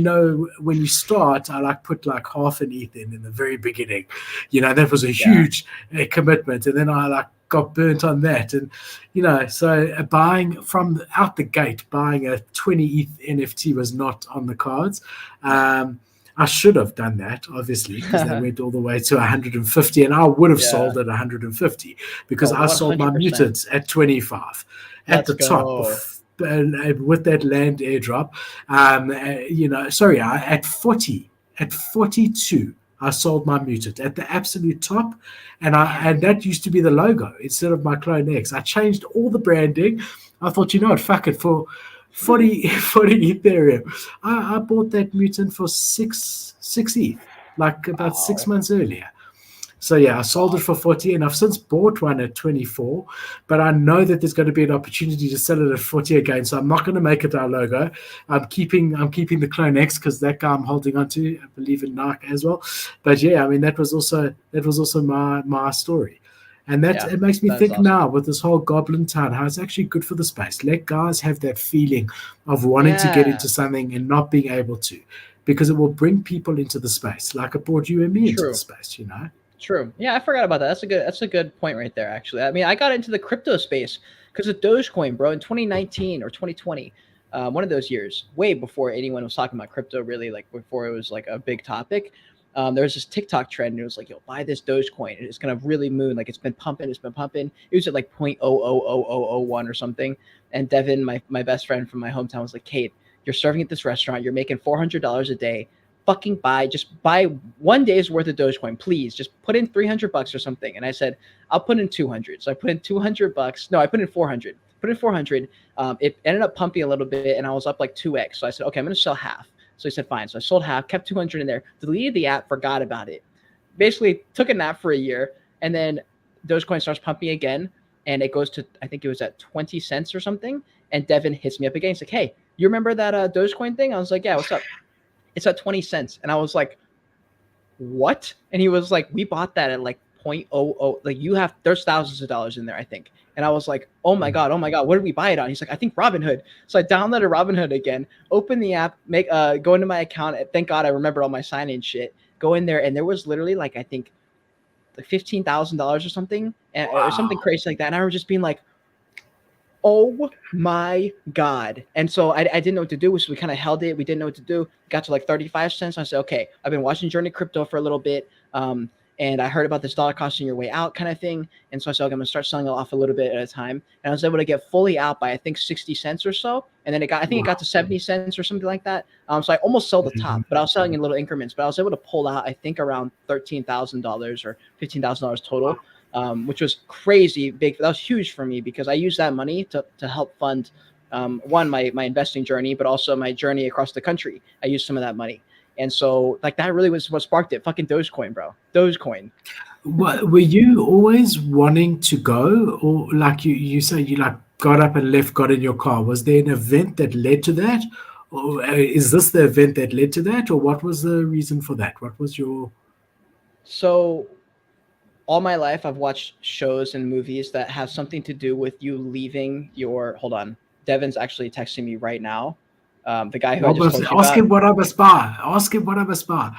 when you start, I like put like half an ETH in the very beginning. That was a huge commitment. And then I like got burnt on that. And so buying from out the gate, buying a 20 ETH NFT was not on the cards. I should have done that, obviously, because they went all the way to 150, and I would have sold at 150, because I sold my mutants at 25 at the top with that land airdrop. At 40, at 42. I sold my mutant at the absolute top, and that used to be the logo instead of my Clone X. I changed all the branding. I thought, fuck it, for 40 Ethereum. I bought that mutant for 6 ETH, like about 6 months earlier. So I sold it for 40, and I've since bought one at 24, but I know that there's going to be an opportunity to sell it at 40 again. So I'm not going to make it our logo. I'm keeping the Clone X, because that guy I'm holding on to, I believe in Nike as well. But that was also my story. And it makes me think awesome. Now with this whole Goblin Town, how it's actually good for the space. Let guys have that feeling of wanting to get into something and not being able to, because it will bring people into the space, like it brought you and me into the space, True. Yeah, I forgot about that. That's a good point right there, actually. I mean, I got into the crypto space because of Dogecoin, bro, in 2019 or 2020. One of those years, way before anyone was talking about crypto, really, like before it was like a big topic. There was this TikTok trend, and it was like, yo, buy this Dogecoin. It's going to really moon. Like, it's been pumping. It was at like 0.00001 or something. And Devin, my best friend from my hometown, was like, Cade, you're serving at this restaurant. You're making $400 a day. Fucking buy 1 day's worth of Dogecoin, please. Just put in $300 or something. And I said, I'll put in 200. So I put in $200. No, I put in 400. It ended up pumping a little bit, and I was up like 2x. So I said, okay, I'm going to sell half. So he said, fine. So I sold half, kept 200 in there, deleted the app, forgot about it. Basically took a nap for a year, and then Dogecoin starts pumping again, and it goes to, I think it was at 20 cents or something. And Devin hits me up again. He's like, hey, you remember that Dogecoin thing? I was like, yeah, what's up? It's at 20 cents. And I was like, what? And he was like, we bought that at like 0.00. Like there's thousands of dollars in there, I think. And I was like, oh my God, what did we buy it on? He's like, I think Robinhood. So I downloaded Robinhood again, open the app, go into my account. Thank God I remembered all my sign-in shit. Go in there, and there was literally like, I think like $15,000 or something, or something crazy like that. And I was just being like, oh my God. And so I didn't know what to do. So we kind of held it. We didn't know what to do. Got to like 35 cents. I said, okay, I've been watching Journey Crypto for a little bit. And I heard about this dollar costing your way out kind of thing. And so I said, okay, I'm going to start selling it off a little bit at a time. And I was able to get fully out by, I think, 60 cents or so. And then it got to 70 cents or something like that. So I almost sold the top, but I was selling in little increments. But I was able to pull out, I think, around $13,000 or $15,000 total. which was crazy big. That was huge for me because I used that money to help fund one, my investing journey, but also my journey across the country. I used some of that money. And so like that really was what sparked it. Fucking Dogecoin, bro. Dogecoin. What, were you always wanting to go, or like you say you like got up and left, got in your car? Was there an event that led to that, or is this the event that led to that, or what was the reason for that? What was your So all my life I've watched shows and movies that have something to do with you leaving your. Hold on, Devin's actually texting me right now. The guy who I what just was? told you Ask about. him what I'm a spa. Ask him what I'm a spa.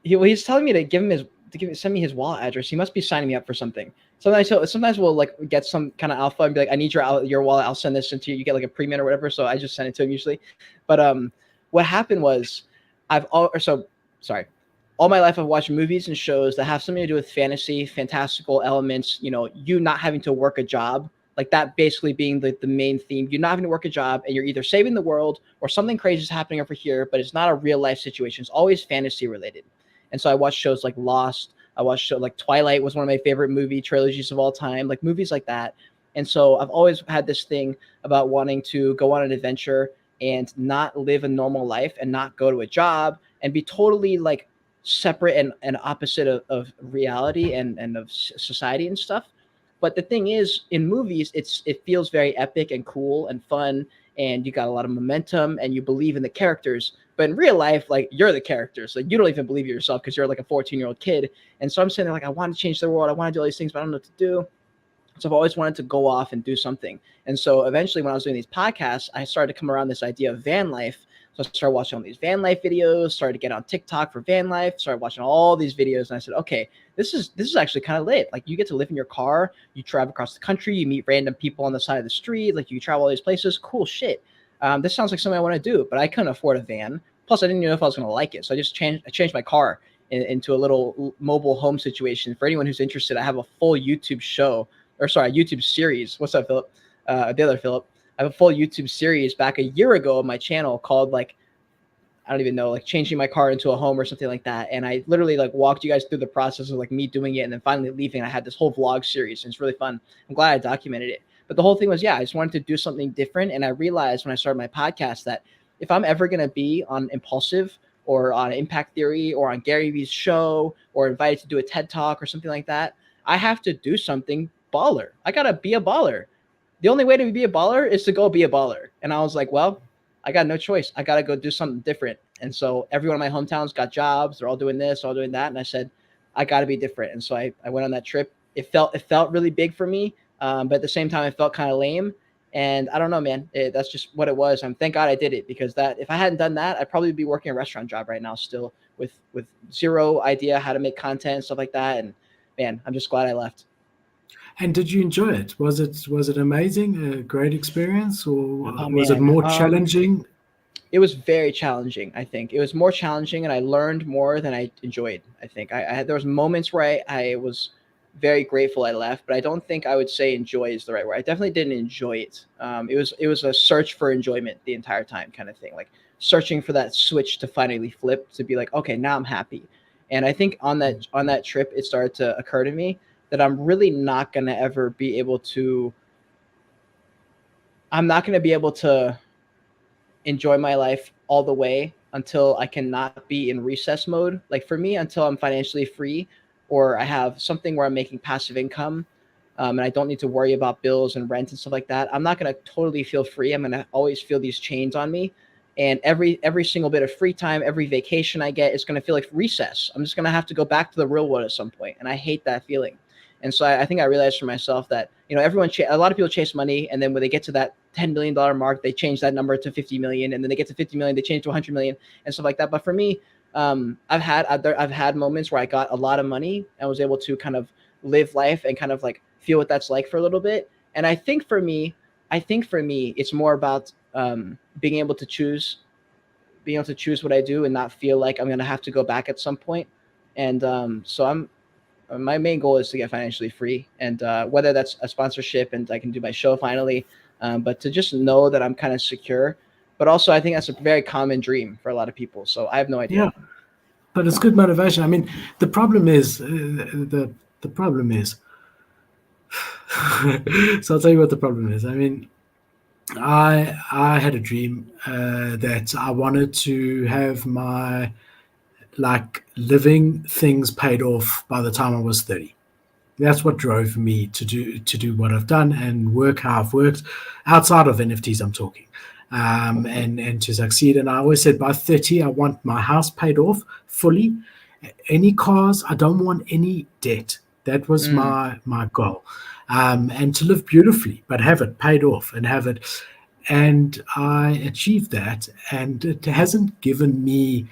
Well, he's telling me to give him his send me his wallet address. He must be signing me up for something. Sometimes we'll like get some kind of alpha and be like, I need your wallet. I'll send this into you. You get like a premium or whatever. So I just send it to him usually. But what happened was sorry. All my life I've watched movies and shows that have something to do with fantasy, fantastical elements. You know, you not having to work a job, like that basically being the main theme. You're not having to work a job and you're either saving the world or something crazy is happening over here, but it's not a real life situation. It's always fantasy related. And so I watched shows like Lost. I watched show like Twilight was one of my favorite movie trilogies of all time, like movies like that. And so I've always had this thing about wanting to go on an adventure and not live a normal life and not go to a job and be totally like separate and opposite of reality and of society and stuff. But the thing is, in movies, it feels very epic and cool and fun, and you got a lot of momentum, and you believe in the characters. But in real life, like you're the characters, like you don't even believe in yourself because you're like a 14-year-old kid. And so I'm saying like I want to change the world, I want to do all these things, but I don't know what to do. So I've always wanted to go off and do something. And so eventually when I was doing these podcasts, I started to come around this idea of van life. So I started watching all these van life videos, started to get on TikTok for van life, started watching all these videos. And I said, okay, this is actually kind of lit. Like you get to live in your car, you travel across the country, you meet random people on the side of the street, like you travel all these places. Cool shit. This sounds like something I want to do, but I couldn't afford a van. Plus I didn't even know if I was going to like it. So I changed my car into a little mobile home situation. For anyone who's interested, I have a full YouTube show, or sorry, YouTube series. What's up, Philip? The other Philip. I have a full YouTube series back a year ago on my channel called like, I don't even know, like changing my car into a home or something like that. And I literally like walked you guys through the process of like me doing it and then finally leaving. I had this whole vlog series and it's really fun. I'm glad I documented it. But the whole thing was, I just wanted to do something different. And I realized when I started my podcast that if I'm ever going to be on Impulsive or on Impact Theory or on Gary Vee's show or invited to do a TED Talk or something like that, I have to do something baller. I got to be a baller. The only way to be a baller is to go be a baller. And I was like, well, I got no choice. I got to go do something different. And so everyone in my hometowns got jobs. They're all doing this, all doing that. And I said, I got to be different. And so I went on that trip. It felt really big for me. But at the same time, it felt kind of lame. And I don't know, man, that's just what it was. Thank God I did it, because that if I hadn't done that, I'd probably be working a restaurant job right now still with zero idea how to make content and stuff like that. And man, I'm just glad I left. And did you enjoy it? Was it amazing? A great experience, or Oh, was it man. more challenging? It was very challenging. I think it was more challenging, and I learned more than I enjoyed. I think I had there was moments where I was very grateful I left, but I don't think I would say enjoy is the right word. I definitely didn't enjoy it. It was a search for enjoyment the entire time, kind of thing, like searching for that switch to finally flip to be like, okay, now I'm happy. And I think on that trip, it started to occur to me that I'm really not gonna ever be able to. I'm not gonna be able to enjoy my life all the way until I cannot be in recess mode. Like for me, until I'm financially free or I have something where I'm making passive income, and I don't need to worry about bills and rent and stuff like that, I'm not going to totally feel free. I'm going to always feel these chains on me. And every single bit of free time, every vacation I get is going to feel like recess. I'm just going to have to go back to the real world at some point. And I hate that feeling. And so I think I realized for myself that, a lot of people chase money, and then when they get to that $10 million mark, they change that number to 50 million, and then they get to 50 million, they change to 100 million and stuff like that. But for me, I've had moments where I got a lot of money and was able to kind of live life and kind of like feel what that's like for a little bit. And I think for me, it's more about being able to choose what I do and not feel like I'm going to have to go back at some point. And my main goal is to get financially free, and whether that's a sponsorship and I can do my show finally, but to just know that I'm kind of secure. But also, I think that's a very common dream for a lot of people. So I have no idea. Yeah, but it's good motivation. I mean, the problem is the The problem is, so I'll tell you what the problem is. I mean, I had a dream that I wanted to have my like living things paid off by the time I was 30. That's what drove me to do what I've done and work how I've worked outside of NFTs. I'm talking, and to succeed. And I always said by 30, I want my house paid off fully. Any cars, I don't want any debt. That was my goal, and to live beautifully, but have it paid off and have it. And I achieved that, and it hasn't given me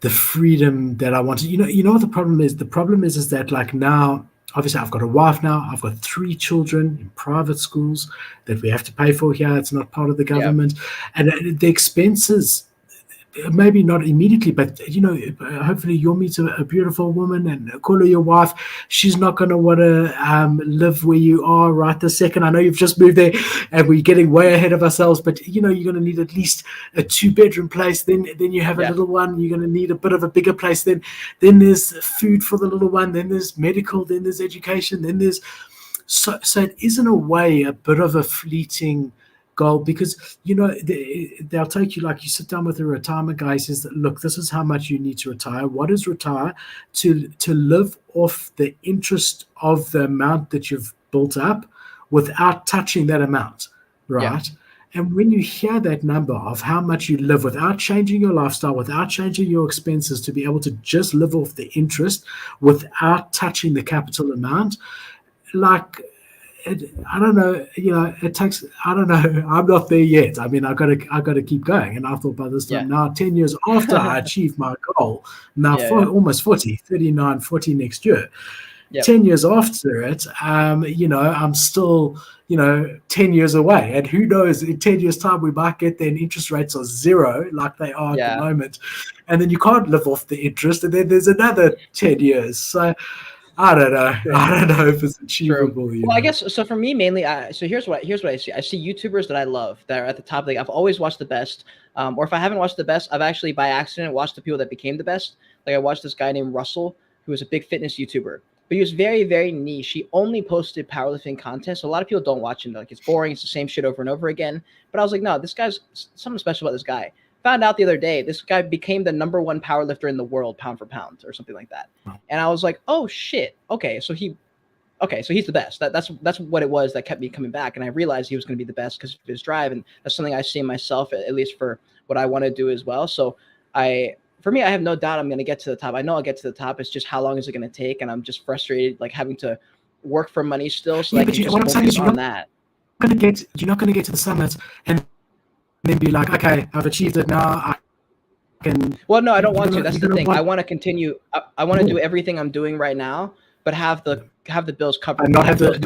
the freedom that I wanted. You know what the problem is? The problem is that like now, obviously I've got a wife now. I've got 3 children in private schools that we have to pay for here. It's not part of the Yeah. government, and the expenses. Maybe not immediately, but hopefully you'll meet a beautiful woman and call her your wife. She's not going to want to live where you are right this second. I know you've just moved there, and we're getting way ahead of ourselves. But you're going to need at least a 2-bedroom place. Then you have a Yeah. little one. You're going to need a bit of a bigger place. Then there's food for the little one. Then there's medical. Then there's education. Then there's so it is in a way a bit of a fleeting goal, because they'll take you, like you sit down with a retirement guy, says that, look, this is how much you need to retire. What is retire? To live off the interest of the amount that you've built up without touching that amount, right? And when you hear that number of how much you live without changing your lifestyle, without changing your expenses, to be able to just live off the interest without touching the capital amount, like, I don't know, it takes, I don't know, I'm not there yet. I mean, I got to keep going. And I thought by this time now, 10 years after I achieved my goal, now almost 40, 39, 40 next year, 10 years after it, I'm still, 10 years away. And who knows, in 10 years time, we might get there and interest rates are zero, like they are at the moment. And then you can't live off the interest. And then there's another 10 years. So I don't know. I don't know if it's achievable. Well, I guess so. For me, mainly, so here's what I see. I see YouTubers that I love that are at the top. Like I've always watched the best, or if I haven't watched the best, I've actually by accident watched the people that became the best. Like I watched this guy named Russell, who was a big fitness YouTuber, but he was very, very niche. He only posted powerlifting content, so a lot of people don't watch him. Like it's boring. It's the same shit over and over again. But I was like, no, this guy's something special about this guy. Found out the other day, this guy became the #1 powerlifter in the world, pound for pound, or something like that. And I was like, oh shit, okay, so he's the best. That's what it was that kept me coming back. And I realized he was going to be the best because of his drive, and that's something I see in myself, at least for what I want to do as well. So for me, I have no doubt I'm going to get to the top. I know I'll get to the top. It's just how long is it going to take, and I'm just frustrated, like having to work for money still. So I can just focus on that. You're not going to get to the summit and then be like, okay, I've achieved it now. I can. Well, no, I don't want to. That's the thing. I want to continue. I want to do everything I'm doing right now, but have the bills covered. And not have to.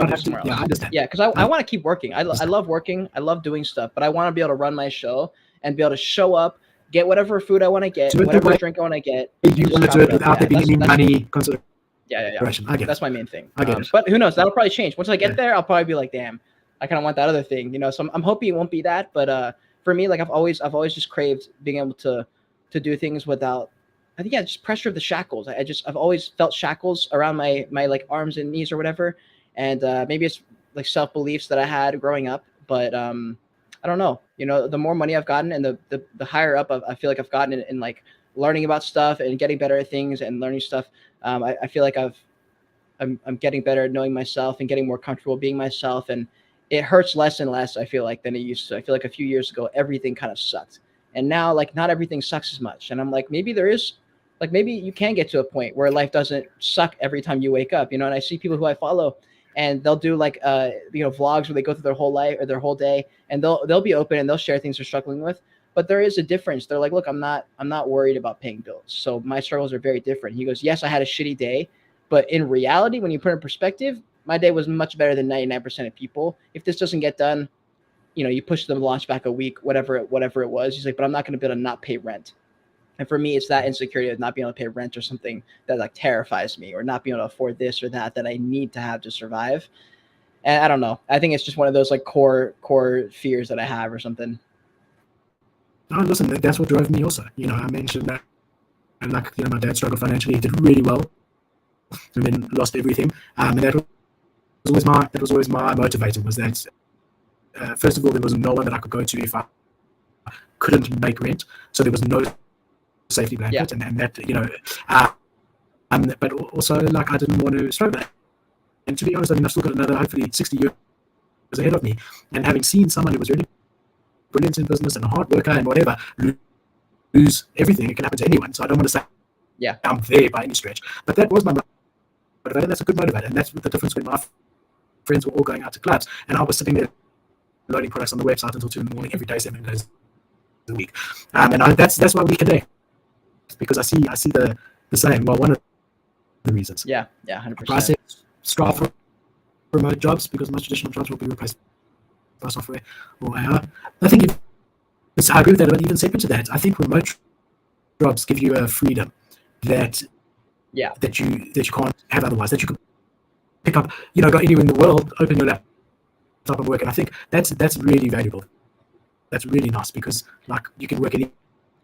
Yeah, I understand. Yeah, because I want to keep working. I love working. I love doing stuff, but I want to be able to run my show and be able to show up, get whatever food I want to get, whatever drink I want to get. You want to do it without there being any money consideration. Yeah. I get That's my main thing. I get it. But who knows? That'll probably change. Once I get there, I'll probably be like, damn, I kind of want that other thing, So I'm hoping it won't be that, but for me, like I've always just craved being able to do things without, I think, just pressure of the shackles. I've always felt shackles around my like arms and knees or whatever, and maybe it's like self beliefs that I had growing up, but I don't know. The more money I've gotten and the higher up I feel like I've gotten in like learning about stuff and getting better at things and learning stuff. I feel like I'm getting better at knowing myself and getting more comfortable being myself, and it hurts less and less, I feel like, than it used to. I feel like a few years ago, everything kind of sucked. And now, like, not everything sucks as much. And I'm like, maybe maybe you can get to a point where life doesn't suck every time you wake up, And I see people who I follow, and they'll do like, vlogs where they go through their whole life or their whole day, and they'll be open and they'll share things they're struggling with. But there is a difference. They're like, look, I'm not worried about paying bills. So my struggles are very different. He goes, yes, I had a shitty day, but in reality, when you put it in perspective, my day was much better than 99% of people. If this doesn't get done, you push the launch back a week, whatever it was. He's like, but I'm not going to be able to not pay rent. And for me, it's that insecurity of not being able to pay rent or something that like terrifies me, or not being able to afford this or that I need to have to survive. And I don't know. I think it's just one of those like core fears that I have or something. No, listen, that's what drove me also. I mentioned that, and like, my dad struggled financially. He did really well and then lost everything. And that was always my motivator, was that first of all, there was no one that I could go to if I couldn't make rent, so there was no safety blanket, and that, but also, like, I didn't want to struggle. And to be honest, I mean, I've still got another hopefully 60 years ahead of me, and having seen someone who was really brilliant in business and a hard worker and whatever lose everything, it can happen to anyone. So I don't want to say I'm there by any stretch, but that was my motivator. That's a good motivator, and that's the difference when my friends were all going out to clubs and I was sitting there loading products on the website until 2 in the morning every day, 7 days a week. And that's why we connect, because I see the same. Well, one of the reasons. Yeah, 100%. I say strive for remote jobs, because most traditional jobs will be replaced by software or AI. I think I agree with that, but even separate to that, I think remote jobs give you a freedom that you can't have otherwise. That you can pick up, go anywhere in the world, open your laptop and work. And I think that's really valuable. That's really nice, because like you can work anywhere.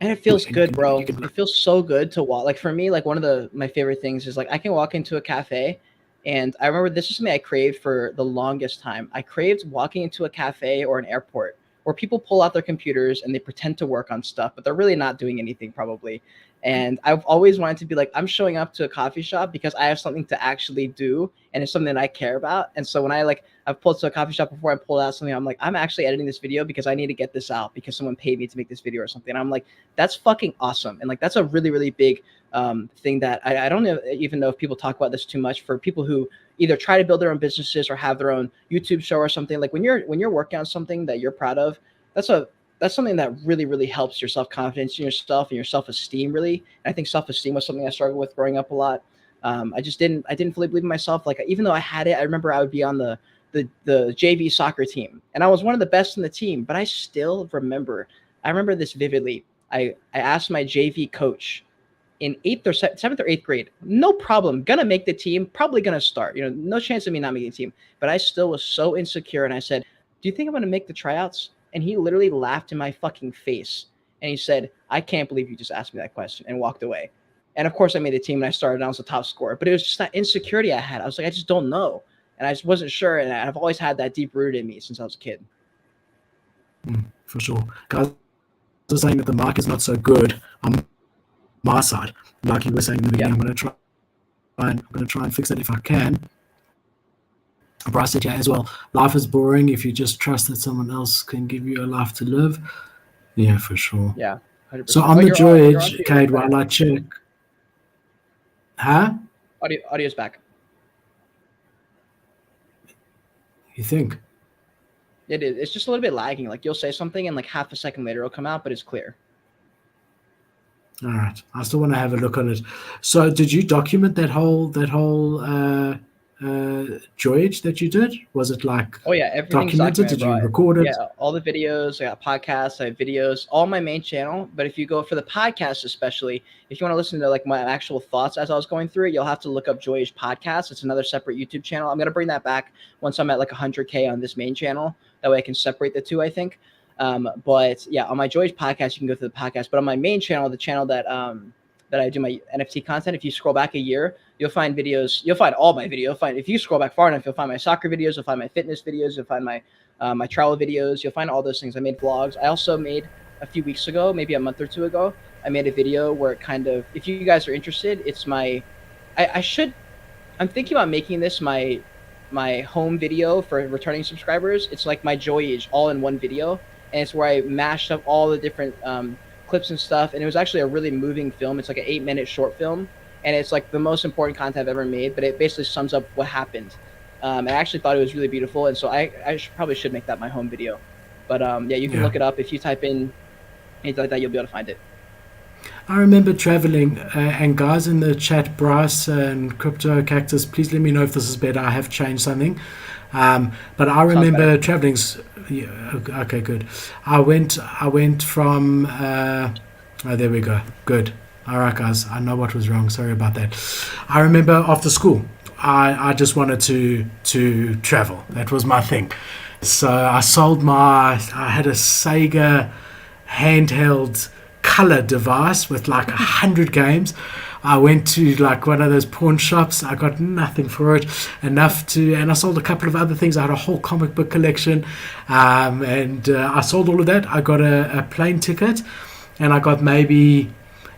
And it feels good, bro. It feels so good to walk. Like for me, like one of my favorite things is like I can walk into a cafe, and I remember this is something I craved for the longest time. I craved walking into a cafe or an airport where people pull out their computers and they pretend to work on stuff, but they're really not doing anything probably. And I've always wanted to be like, I'm showing up to a coffee shop because I have something to actually do, and it's something that I care about. And so when I've pulled to a coffee shop before, I pulled out something, I'm like, I'm actually editing this video because I need to get this out because someone paid me to make this video or something. And I'm like, that's fucking awesome. And like, that's a really, really big thing that I don't even know if people talk about this too much, for people who either try to build their own businesses or have their own YouTube show or something. Like when you're working on something that you're proud of, that's something that really, really helps your self-confidence in yourself and your self-esteem, really. And I think self-esteem was something I struggled with growing up a lot. I didn't fully believe in myself. Like, even though I had it, I remember I would be on the JV soccer team, and I was one of the best in the team, but I remember this vividly. I asked my JV coach in 7th or 8th grade, no problem, gonna make the team, probably gonna start, no chance of me not making the team. But I still was so insecure, and I said, do you think I'm gonna make the tryouts? And he literally laughed in my fucking face. And he said, I can't believe you just asked me that question, and walked away. And of course I made the team, and I started, and I was the top scorer. But it was just that insecurity I had. I was like, I just don't know. And I just wasn't sure. And I've always had that deep rooted in me since I was a kid. For sure. Guys are saying that the mic is not so good on my side. Like you were saying in the beginning, I'm going to try and fix it if I can. Bryce said, as well, life is boring if you just trust that someone else can give you a life to live. Yeah, for sure. Yeah, 100%. So on the Joyage, Cade, while I check. Huh? Audio's back. You think? It is. It's just a little bit lagging. Like you'll say something and like half a second later it'll come out, but it's clear. All right. I still want to have a look on it. So did you document that whole Joyage that you did? Was it like everything's documented? Did you record it? Yeah, all the videos. I got podcasts, I have videos, all my main channel. But if you go for the podcast, especially if you want to listen to like my actual thoughts as I was going through it, you'll have to look up Joyage Podcast. It's another separate YouTube channel. I'm gonna bring that back once I'm at like 100K on this main channel. That way I can separate the two, I think. But yeah, on my Joyage Podcast, you can go to the podcast. But on my main channel, the channel that I do my NFT content, if you scroll back a year, you'll find videos. You'll find all my videos. If you scroll back far enough, you'll find my soccer videos. You'll find my fitness videos. You'll find my my travel videos. You'll find all those things. I made vlogs. I also made a few weeks ago, maybe a month or two ago, I made a video where it kind of, if you guys are interested, it's I'm thinking about making this my home video for returning subscribers. It's like my Joyage all in one video, and it's where I mashed up all the different clips and stuff, and it was actually a really moving film. It's like an 8-minute short film, and it's like the most important content I've ever made, but it basically sums up what happened. I actually thought it was really beautiful, and so I probably should make that my home video. But yeah, you can look it up. If you type in anything like that, you'll be able to find it. I remember traveling, and guys in the chat, Bryce and Crypto Cactus, please let me know if this is better. I have changed something. But I remember traveling. Yeah, okay, good. I went from. Oh, there we go. Good. All right, guys. I know what was wrong. Sorry about that. I remember after school, I just wanted to travel. That was my thing. So I had a Sega handheld color device with like 100 games. I went to like one of those pawn shops. I got nothing for it, and I sold a couple of other things. I had a whole comic book collection, and I sold all of that. I got a plane ticket, and I got maybe,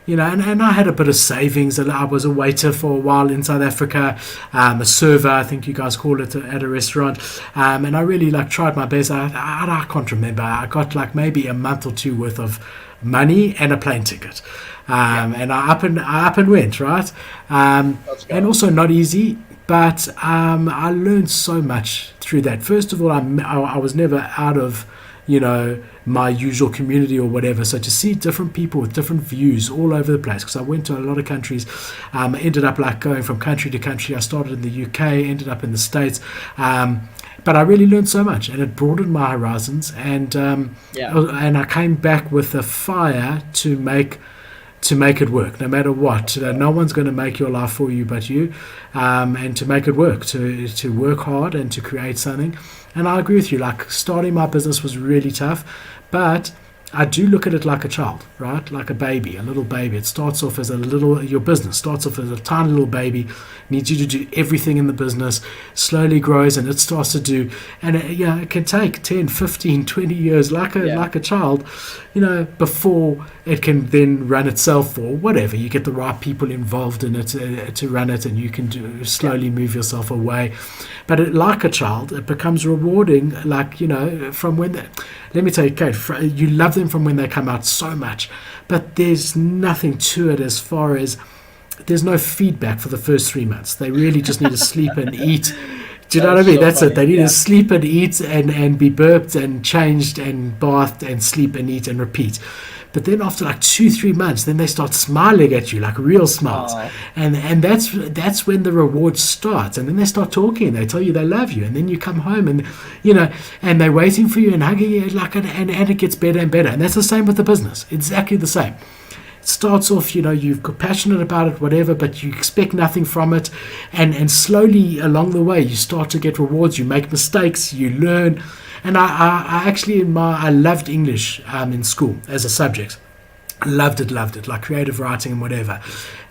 and I had a bit of savings. I was a waiter for a while in South Africa, a server, I think you guys call it, at a restaurant. And I really like tried my best. I can't remember. I got like maybe a month or two worth of money and a plane ticket. And I up and went, right? And also not easy, but I learned so much through that. First of all, I was never out of, my usual community or whatever. So to see different people with different views all over the place, because I went to a lot of countries, ended up like going from country to country. I started in the UK, ended up in the States. But I really learned so much, and it broadened my horizons. And I came back with a fire to make it work, no matter what. No one's going to make your life for you but you, and to make it work, to work hard and to create something. And I agree with you, like starting my business was really tough, but I do look at it like a child, right? Like a baby, a little baby. It starts off as your business starts off as a tiny little baby, needs you to do everything in the business, slowly grows, and it starts to do, and it can take 10, 15, 20 years, like a child, before it can then run itself or whatever. You get the right people involved in it to run it, and you can slowly move yourself away. But like a child, it becomes rewarding, like, from when let me tell you, Cade, you love them from when they come out so much, but there's nothing to it as far as there's no feedback for the first 3 months. They really just need to sleep and eat. Do you know what I mean? So that's funny. It. They need to sleep and eat and be burped and changed and bathed and sleep and eat and repeat. But then after like 2-3 months, then they start smiling at you, like real smiles. Aww. And that's when the reward starts. And then they start talking. They tell you they love you. And then you come home and, and they're waiting for you and hugging you, and it gets better and better. And that's the same with the business. Exactly the same. It starts off, you're passionate about it, whatever, but you expect nothing from it. And slowly along the way, you start to get rewards. You make mistakes, you learn. And I actually, I loved English in school as a subject. Loved it, like creative writing and whatever.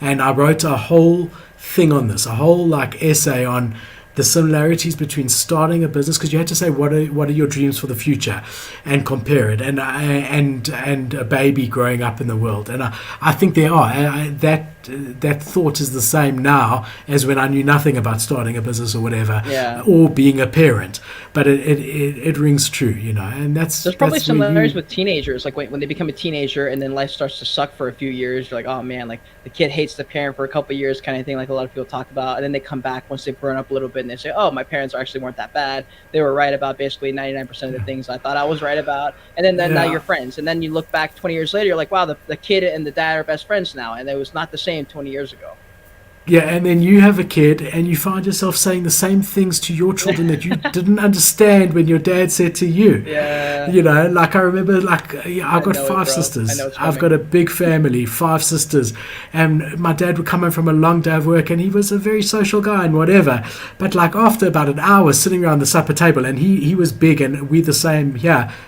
And I wrote a whole thing on this, a whole like essay on the similarities between starting a business, because you had to say what are your dreams for the future and compare it, and a baby growing up in the world. And I think there are that thought is the same now as when I knew nothing about starting a business or whatever, or being a parent, but it rings true, and there's probably similarities with teenagers, like when they become a teenager and then life starts to suck for a few years. You're like, oh man, like the kid hates the parent for a couple of years, kind of thing, like a lot of people talk about, and then they come back once they've grown up a little bit and they say, oh, my parents actually weren't that bad, they were right about basically 99% of the things I thought I was right about. And then now you're friends, and then you look back 20 years later, you're like, wow, the kid and the dad are best friends now, and it was not the same 20 years ago. Yeah, and then you have a kid and you find yourself saying the same things to your children that you didn't understand when your dad said to you. Yeah. Like I remember, like I've got 5 sisters. I've got a big family, 5 sisters. And my dad would come home from a long day of work, and he was a very social guy and whatever. But like after about an hour sitting around the supper table, and he was big and we the same,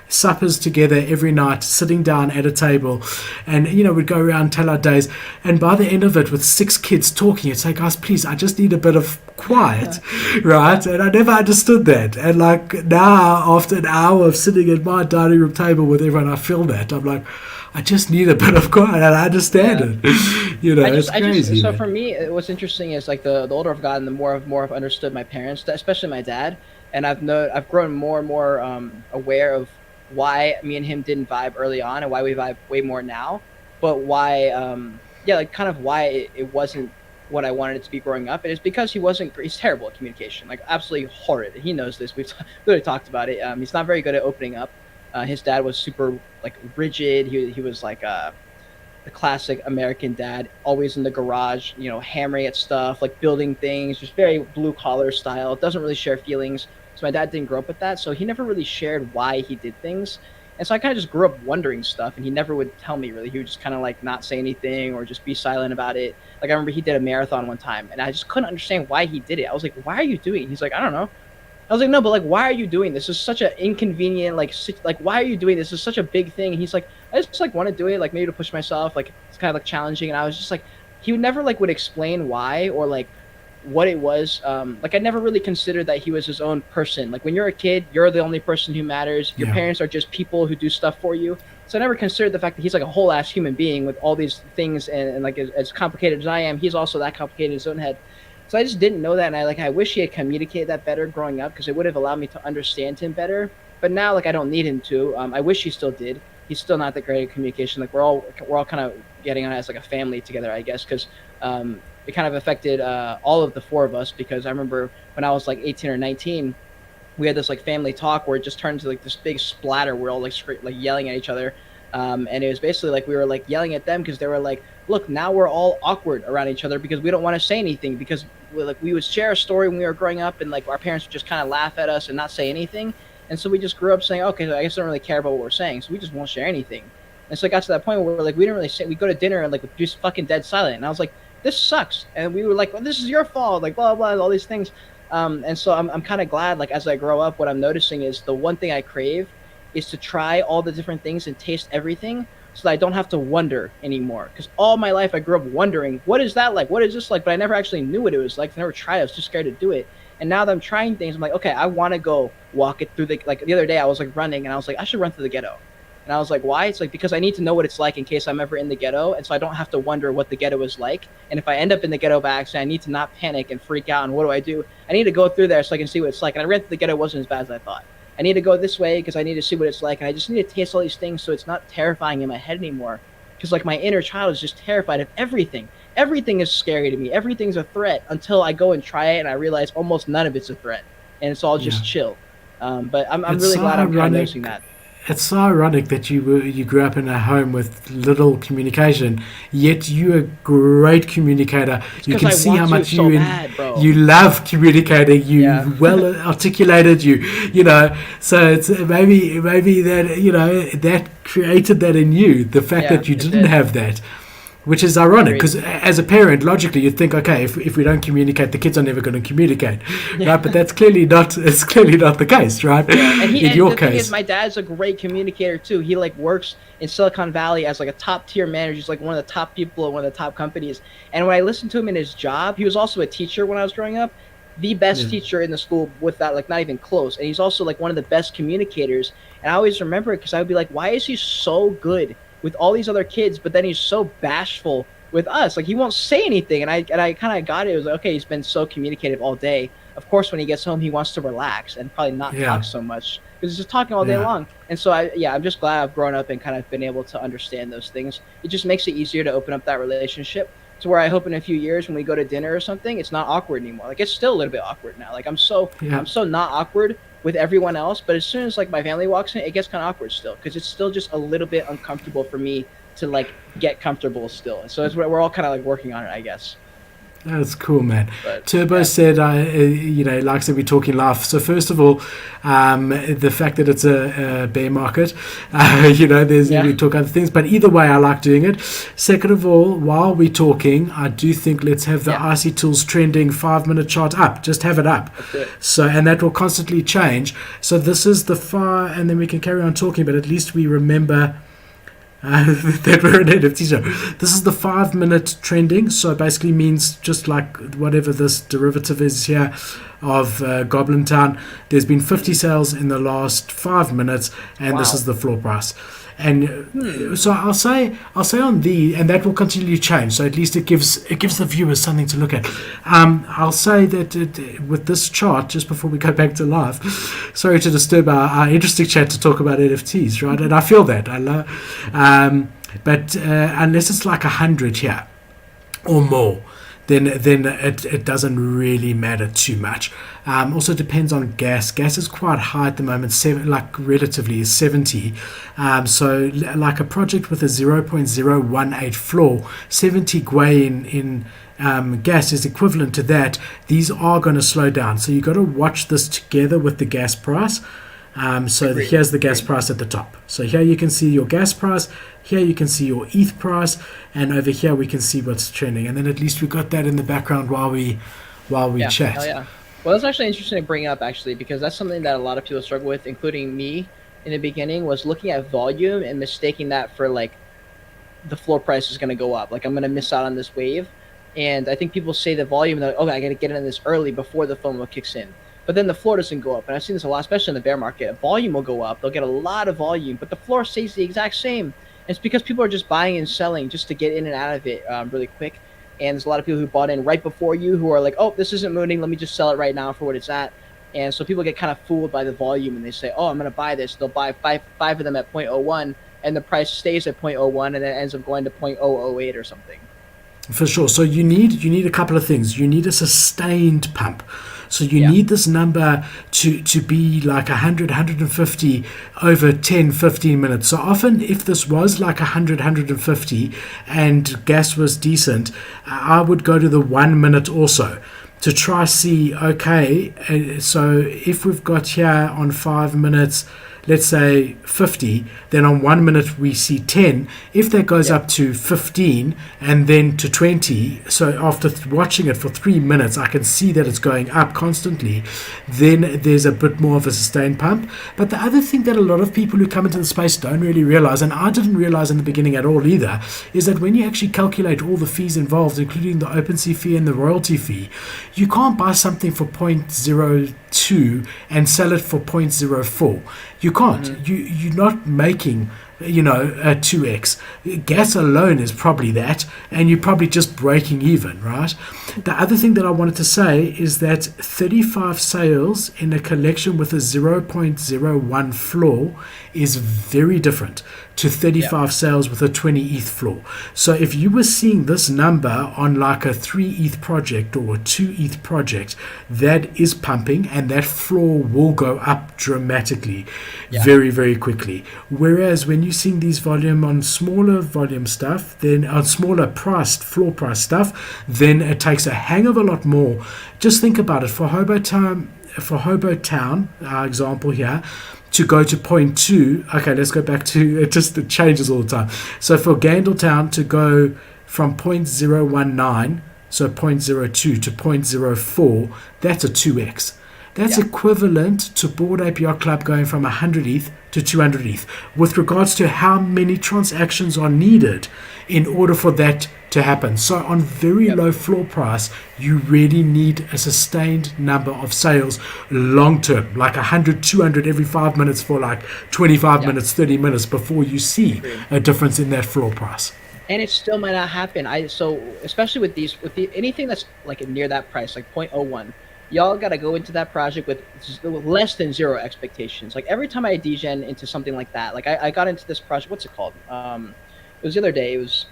suppers together every night, sitting down at a table, and we'd go around and tell our days. And by the end of it, with 6 kids talking, it's like, guys, please, I just need a bit of quiet, right? And I never understood that. And like now, after an hour of sitting at my dining room table with everyone, I feel that. I'm like, I just need a bit of quiet, and I understand it. It's crazy. So for me, what's interesting is like the older I've gotten, the more I've understood my parents, especially my dad, and I've grown more and more aware of why me and him didn't vibe early on, and why we vibe way more now, but why kind of why it wasn't what I wanted it to be growing up. And it's because he's terrible at communication, like absolutely horrid. He knows this. We've literally talked about it. He's not very good at opening up. His dad was super like rigid. He was like the classic American dad, always in the garage, hammering at stuff, like building things, just very blue collar style. Doesn't really share feelings. So my dad didn't grow up with that. So he never really shared why he did things. And so I kind of just grew up wondering stuff, and he never would tell me really. He would just kind of like not say anything or just be silent about it. Like I remember he did a marathon one time, and I just couldn't understand why he did it. I was like, why are you doing it? He's like, I don't know. I was like, no, but like, why are you doing this? This is such an inconvenient, like, why are you doing this? This is such a big thing. And he's like, I just like want to do it, like maybe to push myself. Like it's kind of like challenging. And I was just like, he would never like would explain why or like what it was. Like I never really considered that he was his own person. Like when you're a kid, you're the only person who matters. Your Yeah. parents are just people who do stuff for you. So I never considered the fact that he's like a whole ass human being with all these things and like as complicated as I am, he's also that complicated in his own head. So I just didn't know that, and I wish he had communicated that better growing up because it would have allowed me to understand him better. But now like I don't need him to. I wish he still did. He's still not that great at communication. Like we're all kind of getting on as like a family together, I guess, because it kind of affected all of the four of us. Because I remember when I was like 18 or 19, we had this like family talk where it just turned into like this big splatter. We're all like like yelling at each other, and it was basically like we were like yelling at them because they were like, look, now we're all awkward around each other because we don't want to say anything because we would share a story when we were growing up and like our parents would just kind of laugh at us and not say anything. And so we just grew up saying, okay, so I guess I don't really care about what we're saying, so we just won't share anything. And so it got to that point where we're like, we didn't really say. We go to dinner and like we're just fucking dead silent. And I was like, this sucks. And we were like, well, this is your fault. Like blah blah, all these things. And so I'm kind of glad. Like as I grow up, what I'm noticing is the one thing I crave is to try all the different things and taste everything, so that I don't have to wonder anymore. Because all my life I grew up wondering, what is that like? What is this like? But I never actually knew what it was like. I never tried. I was too scared to do it. And now that I'm trying things, I'm like, okay, I want to go walk it through like the other day I was like running and I was like, I should run through the ghetto. And I was like, why? It's like, because I need to know what it's like in case I'm ever in the ghetto. And so I don't have to wonder what the ghetto is like. And if I end up in the ghetto by accident, I need to not panic and freak out. And what do I do? I need to go through there so I can see what it's like. And I ran through the ghetto. It wasn't as bad as I thought. I need to go this way because I need to see what it's like. And I just need to taste all these things so it's not terrifying in my head anymore. Because like my inner child is just terrified of everything. Everything is scary to me. Everything's a threat until I go and try it and I realize almost none of it's a threat. And it's all just chill. But I'm really glad I'm kind of noticing that. It's so ironic that you grew up in a home with little communication, yet you're a great communicator. You can see how much you love communicating. You well articulated. You know. So it's maybe that that created that in you. The fact that you didn't have that. Which is ironic because as a parent, logically, you'd think, okay, if we don't communicate, the kids are never going to communicate, right? But that's clearly not. It's clearly not the case, right? Yeah. And in your the case, thing is, my dad's a great communicator too. He like works in Silicon Valley as like a top tier manager. He's like one of the top people at one of the top companies. And when I listened to him in his job, he was also a teacher when I was growing up, the best teacher in the school with that, like not even close. And he's also like one of the best communicators. And I always remember it because I would be like, why is he so good with all these other kids, but then he's so bashful with us? Like he won't say anything. And I kind of got it. It was like, okay, he's been so communicative all day. Of course, when he gets home, he wants to relax and probably not talk so much because he's just talking all day long. And so I'm just glad I've grown up and kind of been able to understand those things. It just makes it easier to open up that relationship to where I hope in a few years when we go to dinner or something, it's not awkward anymore. Like it's still a little bit awkward now. Like I'm so not awkward with everyone else, but as soon as like my family walks in, it gets kind of awkward still because it's still just a little bit uncomfortable for me to like get comfortable still. So it's we're all kind of like working on it, I guess. That's cool, man. But, Turbo said, like I said, we're talking life. So first of all, the fact that it's a bear market, we talk other things, but either way, I like doing it. Second of all, while we're talking, I do think let's have the IC Tools trending 5-minute chart up. Just have it up. So, and that will constantly change. So this is the and then we can carry on talking, but at least we remember that we're an NFT show. This is the 5-minute trending, so it basically means just like whatever this derivative is here of Goblin Town. There's been 50 sales in the last 5 minutes, and this is the floor price. And so I'll say on and that will continue to change. So at least it gives the viewers something to look at. I'll say that with this chart, just before we go back to live, sorry to disturb our interesting chat to talk about NFTs, right? And I feel that I love, but unless it's like 100 here or more, then it doesn't really matter too much. Also depends on gas. Gas is quite high at the moment, relatively is 70. So like a project with a 0.018 floor, 70 gwei in gas is equivalent to that. These are going to slow down. So you've got to watch this together with the gas price. Here's the gas price at the top. So here you can see your gas price, here you can see your ETH price, and over here we can see what's trending. And then at least we got that in the background while we chat. Hell yeah. Well, that's actually interesting to bring up, actually, because that's something that a lot of people struggle with, including me in the beginning, was looking at volume and mistaking that for like the floor price is going to go up. Like I'm going to miss out on this wave. And I think people say the volume, they're like, okay, I got to get in this early before the FOMO kicks in. But then the floor doesn't go up. And I've seen this a lot, especially in the bear market. Volume will go up. They'll get a lot of volume, but the floor stays the exact same. And it's because people are just buying and selling just to get in and out of it really quick. And there's a lot of people who bought in right before you who are like, oh, this isn't moving. Let me just sell it right now for what it's at. And so people get kind of fooled by the volume and they say, oh, I'm going to buy this. They'll buy five of them at 0.01 and the price stays at 0.01 and then it ends up going to 0.008 or something. For sure. So you need a couple of things. You need a sustained pump. So you need this number to be like 100, 150 over 10, 15 minutes. So often if this was like 100, 150 and gas was decent, I would go to the 1 minute also to try see, okay, so if we've got here on 5 minutes, let's say 50, then on 1 minute we see 10. If that goes up to 15 and then to 20, so after watching it for 3 minutes, I can see that it's going up constantly, then there's a bit more of a sustained pump. But the other thing that a lot of people who come into the space don't really realize, and I didn't realize in the beginning at all either, is that when you actually calculate all the fees involved, including the OpenSea fee and the royalty fee, you can't buy something for 0.02 and sell it for 0.04. You can't. You're not making, a 2x. Gas alone is probably that, and you're probably just breaking even, right? The other thing that I wanted to say is that 35 sales in a collection with a 0.01 floor is very different to 35 sales with a 20 ETH floor. So if you were seeing this number on like a 3 ETH project or a 2 ETH project, that is pumping and that floor will go up dramatically very, very quickly. Whereas when you're seeing these volume on smaller volume stuff, then on smaller priced floor price stuff, then it takes a hang of a lot more. Just think about it. For Hobotown, our example here, to go to 0.2, okay, let's go back to, it changes all the time. So for Gandaltown to go from 0.019, so 0.02 to 0.04, that's a 2x. That's equivalent to Bored Ape Yacht Club going from 100 ETH to 200 ETH with regards to how many transactions are needed in order for that to happen. So on very low floor price, you really need a sustained number of sales long term, like 100, 200 every 5 minutes for like 25 minutes, 30 minutes before you see a difference in that floor price. And it still might not happen. So especially with anything that's like near that price, like 0.01, y'all got to go into that project with less than zero expectations. Like every time I degen into something like that, like I got into this project, what's it called? It was the other day. It was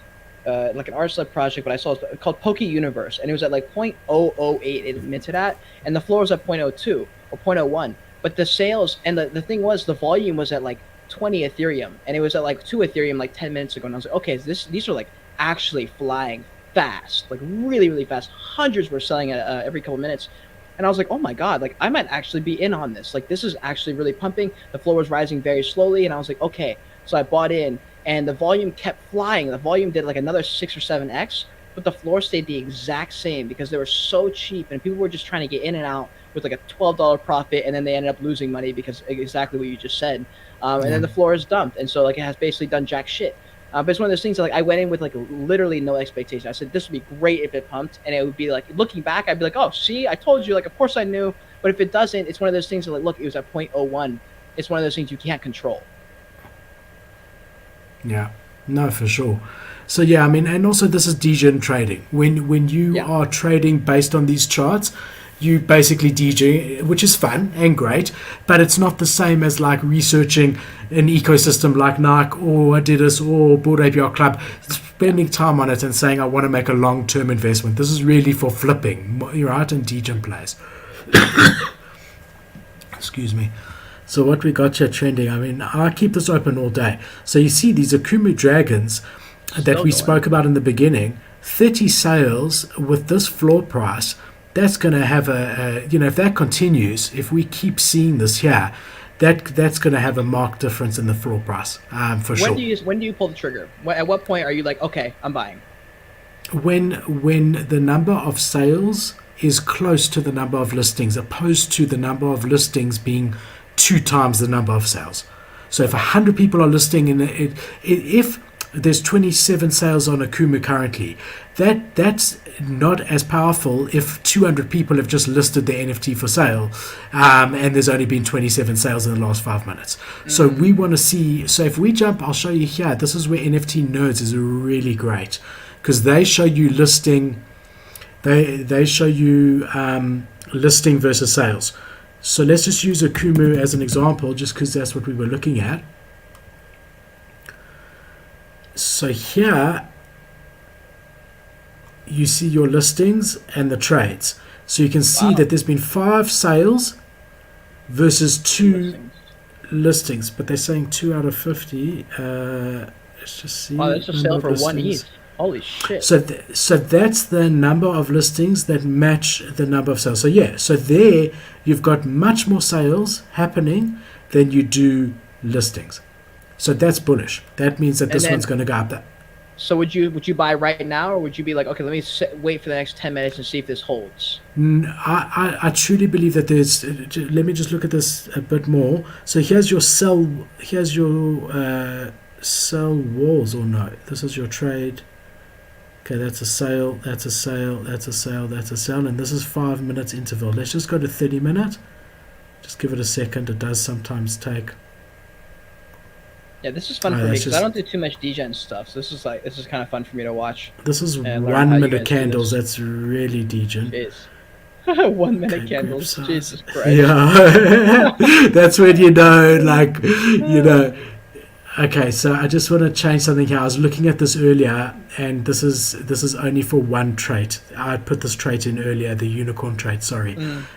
like an artist-led project, but I saw it called Poke Universe, and it was at like 0.008 it minted at, and the floor was at 0.02 or 0.01. But the sales, and the thing was, the volume was at like 20 Ethereum, and it was at like 2 Ethereum like 10 minutes ago, and I was like, okay, these are like actually flying fast, like really, really fast. Hundreds were selling at every couple minutes. And I was like, oh my God, like I might actually be in on this. Like this is actually really pumping. The floor was rising very slowly. And I was like, okay. So I bought in and the volume kept flying. The volume did like another 6 or 7x, but the floor stayed the exact same because they were so cheap and people were just trying to get in and out with like a $12 profit. And then they ended up losing money because exactly what you just said. And then the floor is dumped. And so like it has basically done jack shit. But it's one of those things that like I went in with like literally no expectation. I said this would be great if it pumped, and it would be like looking back, I'd be like, oh, see, I told you. Like, of course I knew. But if it doesn't, it's one of those things that like, look, it was at 0.01. It's one of those things you can't control. Yeah, no, for sure. So yeah, I mean, and also this is degen trading. When you are trading based on these charts, you basically DJ, which is fun and great, but it's not the same as like researching an ecosystem like Nike or Adidas or Bored Ape Yacht Club, spending time on it and saying I want to make a long-term investment. This is really for flipping, right, and degen plays. Excuse me. So what we got here trending, I mean, I keep this open all day. So you see these Akumu Dragons that we spoke about in the beginning, 30 sales with this floor price. That's going to have if that continues, if we keep seeing this here, that's going to have a marked difference in the floor price, for sure. When do you pull the trigger? At what point are you like, okay, I'm buying? When the number of sales is close to the number of listings, opposed to the number of listings being 2 times the number of sales. So if 100 people are listing, if there's 27 sales on Akumu currently. That's not as powerful if 200 people have just listed their NFT for sale, and there's only been 27 sales in the last 5 minutes. So we want to see. So if we jump, I'll show you here. This is where NFT Nerds is really great, because they show you listing. They show you listing versus sales. So let's just use Akumu as an example, just because that's what we were looking at. So here you see your listings and the trades. So you can see that there's been 5 sales versus 2 listings, but they're saying 2 out of 50. Let's just see. Wow, that's a sale for 1 ETH. Holy shit. So that's the number of listings that match the number of sales. So yeah, so there you've got much more sales happening than you do listings. So that's bullish. That means that this one's going to go up there. So would you buy right now, or would you be like, okay, let me wait for the next 10 minutes and see if this holds? I truly believe that there's. Let me just look at this a bit more. So here's your sell. Here's your sell walls, or no? This is your trade. Okay, that's a sale. That's a sale. That's a sale. That's a sale. And this is 5 minutes interval. Let's just go to 30 minutes. Just give it a second. It does sometimes take. Yeah, this is fun for me because I don't do too much degen stuff. So this is kind of fun for me to watch. This is 1 minute candles. That's really degen. Jeez. 1 minute candles. Jesus Christ. Yeah, that's when you know, like, you know. Okay, so I just want to change something here. I was looking at this earlier, and this is only for one trait. I put this trait in earlier, the unicorn trait. Sorry.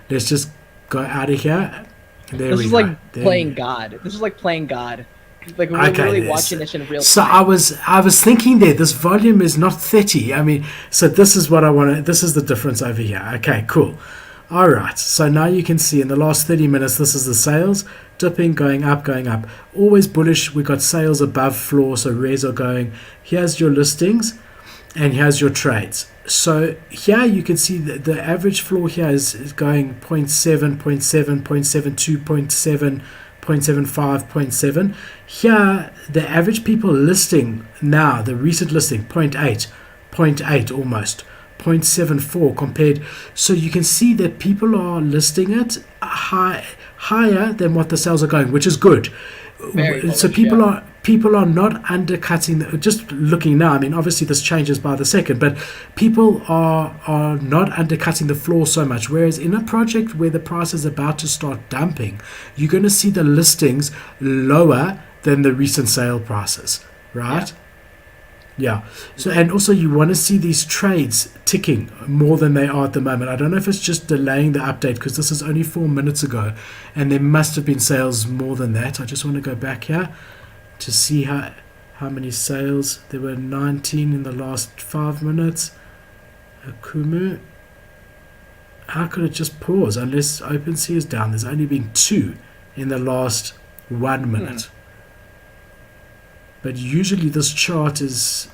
Let's just go out of here. There this we is go. Like there playing God. This is like playing God. Like we're really watching this in real time. So I was thinking there, this volume is not 30. I mean, so this is what I want to. This is the difference over here. Okay, cool. All right. So now you can see in the last 30 minutes, this is the sales. Dipping, going up, going up. Always bullish. We got sales above floor, so rares are going. Here's your listings, and here's your trades. So here you can see that the average floor here is going 0.7, 0.7, 0.72, 0.7, 0.75, 0.7. Here, the average people listing now, the recent listing, 0.8, 0.8 almost. 0.74 compared, so you can see that people are listing it higher than what the sales are going, which is good. So people are not undercutting. Just looking now, I mean, obviously this changes by the second, but people are not undercutting the floor so much. Whereas in a project where the price is about to start dumping, you're going to see the listings lower than the recent sale prices, right? Yeah. So, and also you want to see these trades ticking more than they are at the moment. I don't know if it's just delaying the update because this is only 4 minutes ago and there must have been sales more than that. I just want to go back here to see how many sales. There were 19 in the last 5 minutes. Akumu. How could it just pause unless OpenSea is down? There's only been 2 in the last 1 minute. But usually this chart is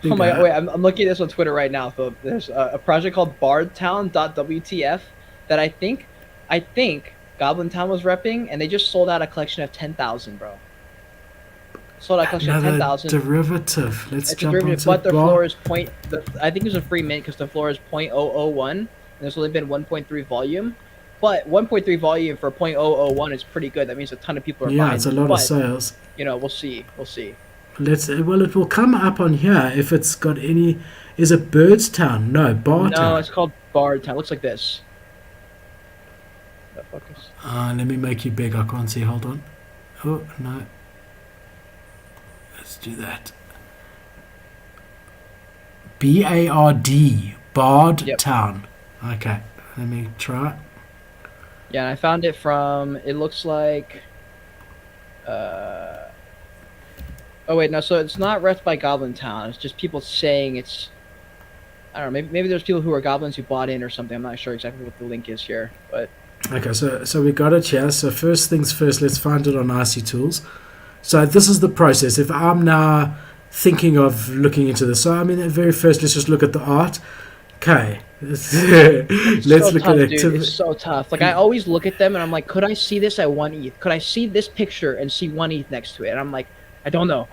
bigger. Oh my God, wait, I'm looking at this on Twitter right now, Philip. There's a project called bardtown.wtf that I think Goblin Town was repping, and they just sold out a collection of 10,000, bro. Sold out a collection of 10,000. Derivative. Let's jump onto but the floor is I think it was a free mint because the floor is 0.001, and there's only been 1.3 volume. But 1.3 volume for 0.001 is pretty good. That means a ton of people are buying. Yeah, it's a lot of sales. You know, we'll see. Well, it will come up on here if it's got any. Is it Birdstown? No, Bartown. No, it's called Bardtown. Looks like this. Focus. Let me make you big. I can't see. Hold on. Oh no. Let's do that. BARD. Bardtown. Yep. Okay. Let me try. Yeah, and I found it from. It looks like. Oh wait, no. So it's not repped by Goblin Town. It's just people saying it's. I don't know. Maybe there's people who are goblins who bought in or something. I'm not sure exactly what the link is here, but. Okay, so we got it here. So first things first, let's find it on IC Tools. So this is the process. If I'm now thinking of looking into this, so I mean, at very first, let's just look at the art. Okay. Let's look at it. It's so tough. Like I always look at them and I'm like, could I see this at 1 ETH? Could I see this picture and see 1 ETH next to it? And I'm like, I don't know.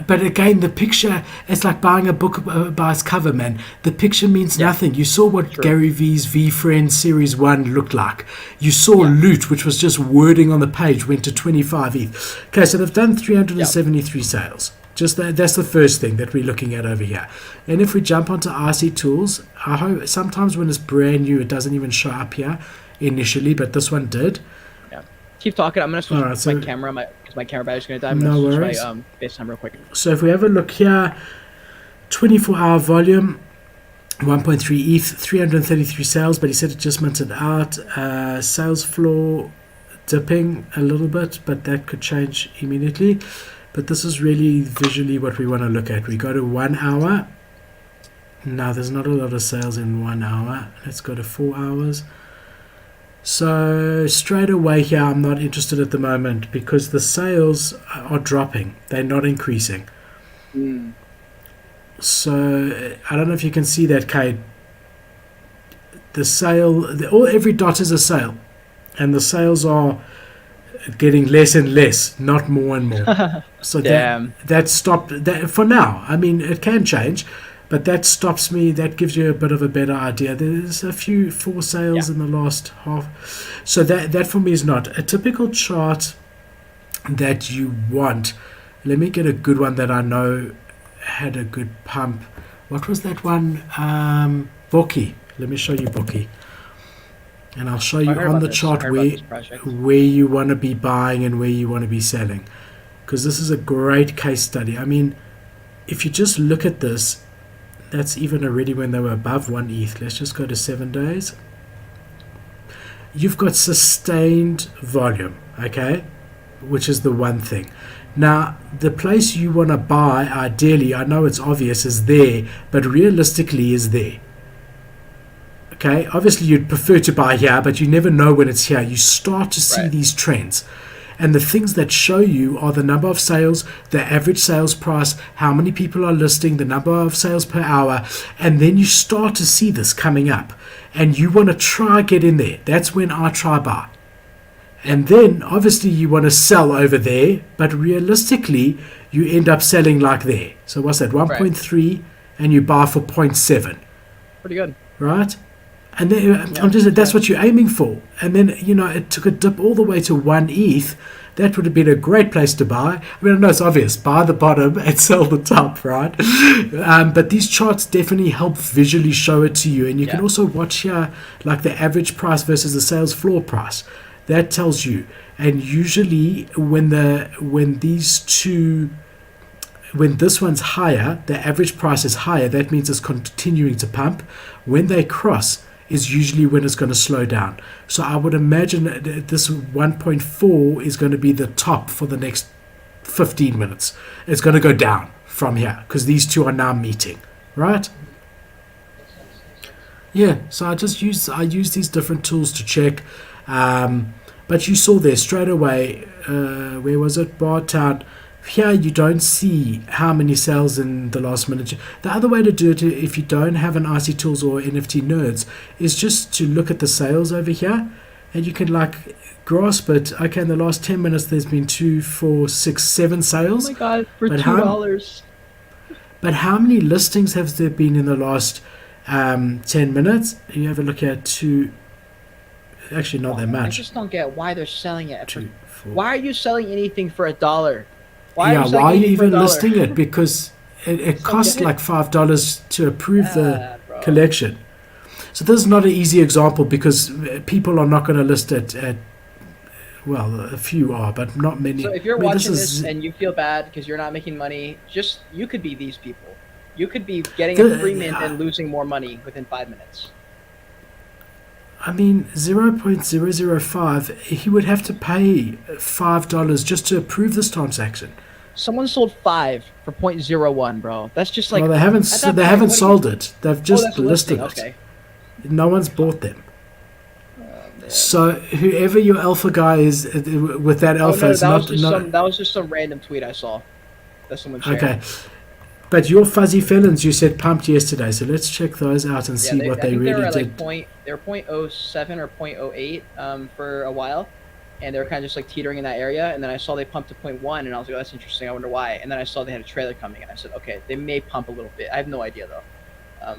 But again, the picture, it's like buying a book by its cover, man. The picture means nothing. You saw what Gary V's V-Friend Series 1 looked like. You saw Loot, which was just wording on the page, went to 25 ETH. Okay, so they've done 373 sales. Just that's the first thing that we're looking at over here. And if we jump onto RC Tools, I hope sometimes when it's brand new, it doesn't even show up here initially, but this one did. Keep talking. I'm going to switch my camera because my camera battery's going to die. I'm no going to worries. switch my FaceTime real quick. So if we have a look here, 24-hour volume, 1.3 ETH, 333 sales, but he said it just minted out. Sales floor dipping a little bit, but that could change immediately. But this is really visually what we want to look at. We go to 1 hour. Now there's not a lot of sales in 1 hour. Let's go to 4 hours. So straight away here, I'm not interested at the moment because the sales are dropping. They're not increasing. So I don't know if you can see that, Cade. The sale, every dot is a sale. And the sales are getting less and less, not more and more. So that stopped that for now. I mean, it can change. But that stops me. That gives you a bit of a better idea. There's a few 4 sales in the last half. So that for me is not a typical chart that you want. Let me get a good one that I know had a good pump. What was that one? Bookie. Let me show you Bookie. And I'll show you on the chart where you want to be buying and where you want to be selling. Because this is a great case study. I mean, if you just look at this, that's even already when they were above 1 ETH. Let's just go to 7 days. You've got sustained volume, okay? Which is the one thing. Now, the place you want to buy, ideally, I know it's obvious, is there, but realistically is there. Okay? Obviously, you'd prefer to buy here, but you never know when it's here. You start to see these trends. And the things that show you are the number of sales, the average sales price, how many people are listing, the number of sales per hour, and then you start to see this coming up. And you want to try get in there. That's when I try buy. And then, obviously, you want to sell over there, but realistically, you end up selling like there. So what's that, 1.3, and you buy for 0.7. Pretty good. Right? And then that's what you're aiming for. And then, it took a dip all the way to 1 ETH. That would have been a great place to buy. I mean, I know it's obvious. Buy the bottom and sell the top, right? But these charts definitely help visually show it to you. And you can also watch here, like the average price versus the sales floor price. That tells you. And usually when this one's higher, the average price is higher. That means it's continuing to pump. When they cross, is usually when it's going to slow down. So I would imagine that this 1.4 is going to be the top for the next 15 minutes. It's going to go down from here because these two are now meeting, right? Yeah, so I use these different tools to check. But you saw there straight away, where was it? Bartown. Here you don't see how many sales in the last minute. The other way to do it, if you don't have an IC Tools or NFT Nerds, is just to look at the sales over here, and you can grasp it. Okay, in the last 10 minutes, there's been 2, 4, 6, 7 sales. Oh my God, for $2. But how many listings have there been in the last 10 minutes? You have a look at 2. Actually, not that much. I just don't get why they're selling it. Why are you selling anything for $1? Why are you even listing it? Because it costs like $5 to approve the collection. So this is not an easy example because people are not going to list it at, well, a few are, but not many. So if you're watching this and you feel bad because you're not making money, you could be these people. You could be getting a free mint and losing more money within 5 minutes. I mean, 0.005, he would have to pay $5 just to approve this transaction. Someone sold 5 for 0.01, bro. That's just like... Well, they haven't sold it. They've just listed it. Okay. No one's bought them. So whoever your alpha guy is with that alpha is not... That was just some random tweet I saw that someone shared. Okay. But your fuzzy felons, you said pumped yesterday, so let's check those out and see what they really did. They were 0.07 or 0.08 for a while, and they were kind of just like teetering in that area. And then I saw they pumped to 0.1, and I was like, oh, that's interesting. I wonder why. And then I saw they had a trailer coming, and I said, okay, they may pump a little bit. I have no idea though.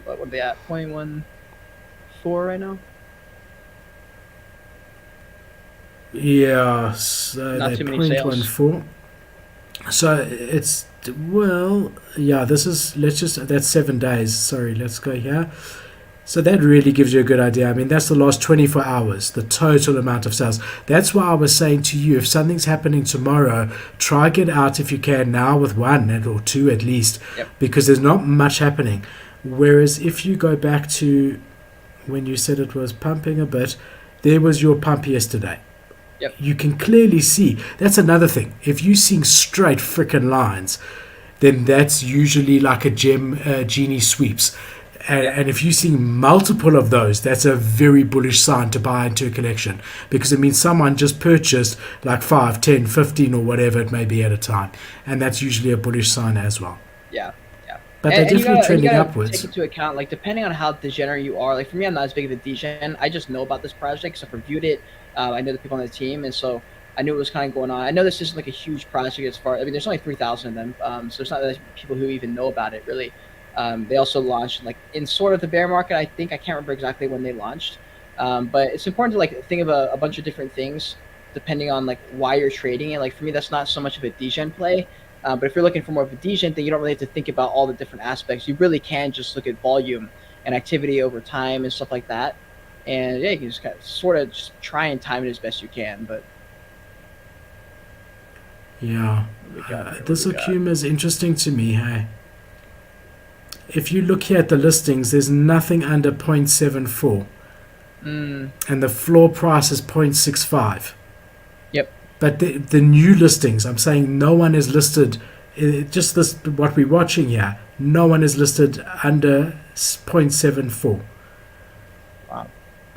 But what are they at? 0.14 right now? Yeah, so Not they too many sales. 0.14. So it's, well, yeah, that's 7 days. Sorry, let's go here. So that really gives you a good idea. I mean, that's the last 24 hours, the total amount of sales. That's why I was saying to you, if something's happening tomorrow, try get out if you can now with one or two at least, because there's not much happening. Whereas if you go back to when you said it was pumping a bit, there was your pump yesterday. Yep. You can clearly see. That's another thing. If you're seeing straight freaking lines, then that's usually like a genie sweeps. And if you're seeing multiple of those, that's a very bullish sign to buy into a collection, because it means someone just purchased like 5, 10, 15 or whatever it may be at a time. And that's usually a bullish sign as well. Yeah. But they're definitely trending upwards. Take into account, like, depending on how degenerate you are. Like, for me, I'm not as big of a degen. I just know about this project because I've reviewed it. I know the people on the team, and so I knew it was kind of going on. I know this isn't like a huge project as far. I mean, there's only 3,000 of them, so it's not that people who even know about it really. They also launched like in sort of the bear market. I think I can't remember exactly when they launched, but it's important to like think of a bunch of different things depending on like why you're trading it. Like for me, that's not so much of a degen play. But if you're looking for more of a degen thing, you don't really have to think about all the different aspects. You really can just look at volume and activity over time and stuff like that. And yeah, you can just kind of sort of just try and time it as best you can. But yeah, this Akuma is interesting to me. Hey, if you look here at the listings, there's nothing under 0.74, and the floor price is 0.65. Yep. But the new listings, I'm saying no one is listed. Just this, what we're watching here, no one is listed under 0.74. Wow.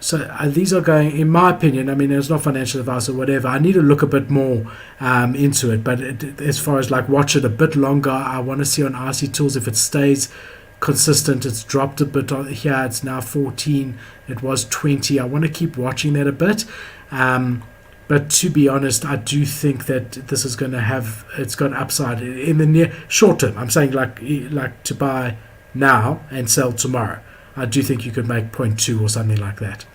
So these are going, in my opinion, I mean, it's not financial advice or whatever. I need to look a bit more into it. But as far as like watch it a bit longer, I want to see on RC Tools if it stays consistent. It's dropped a bit here. It's now 14. It was 20. I want to keep watching that a bit. But to be honest, I do think that this is going to have, it's got upside in the near short term. I'm saying like to buy now and sell tomorrow. I do think you could make 0.2 or something like that.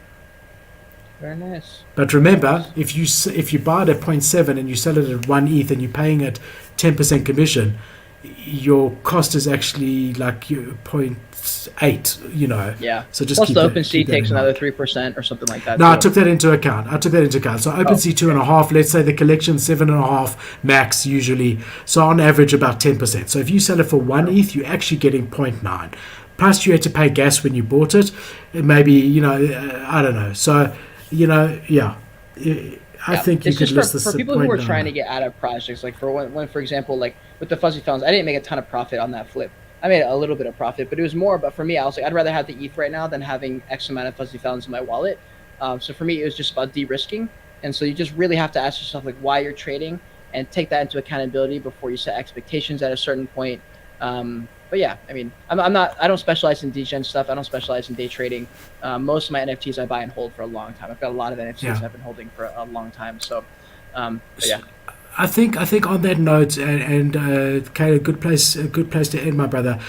Very nice. But remember, if you buy it at 0.7 and you sell it at 1 ETH and you're paying it 10% commission, your cost is actually like 0.8, you know. Yeah. So just plus keep the that, OpenSea takes another 3% or something like that. No, I took that into account. So OpenSea 2.5, let's say the collection 7.5 max usually. So on average about 10%. So if you sell it for 1 ETH, you're actually getting 0.9. Plus you had to pay gas when you bought it. Maybe, you know, I don't know. So, you know, yeah. I think you could list this for at people who are 0.9. trying to get out of projects, like for when, for example, like with the fuzzy phones, I didn't make a ton of profit on that flip. I made a little bit of profit, but it was more. But for me, I was like, I'd rather have the ETH right now than having X amount of fuzzy phones in my wallet. So for me, it was just about de-risking, and so you just really have to ask yourself like why you're trading and take that into accountability before you set expectations at a certain point. But yeah, I mean, I don't specialize in degen stuff. I don't specialize in day trading. Most of my NFTs I buy and hold for a long time. I've got a lot of NFTs I've been holding for a long time. So, but yeah. I think on that note, and Cade, a good place to end, my brother.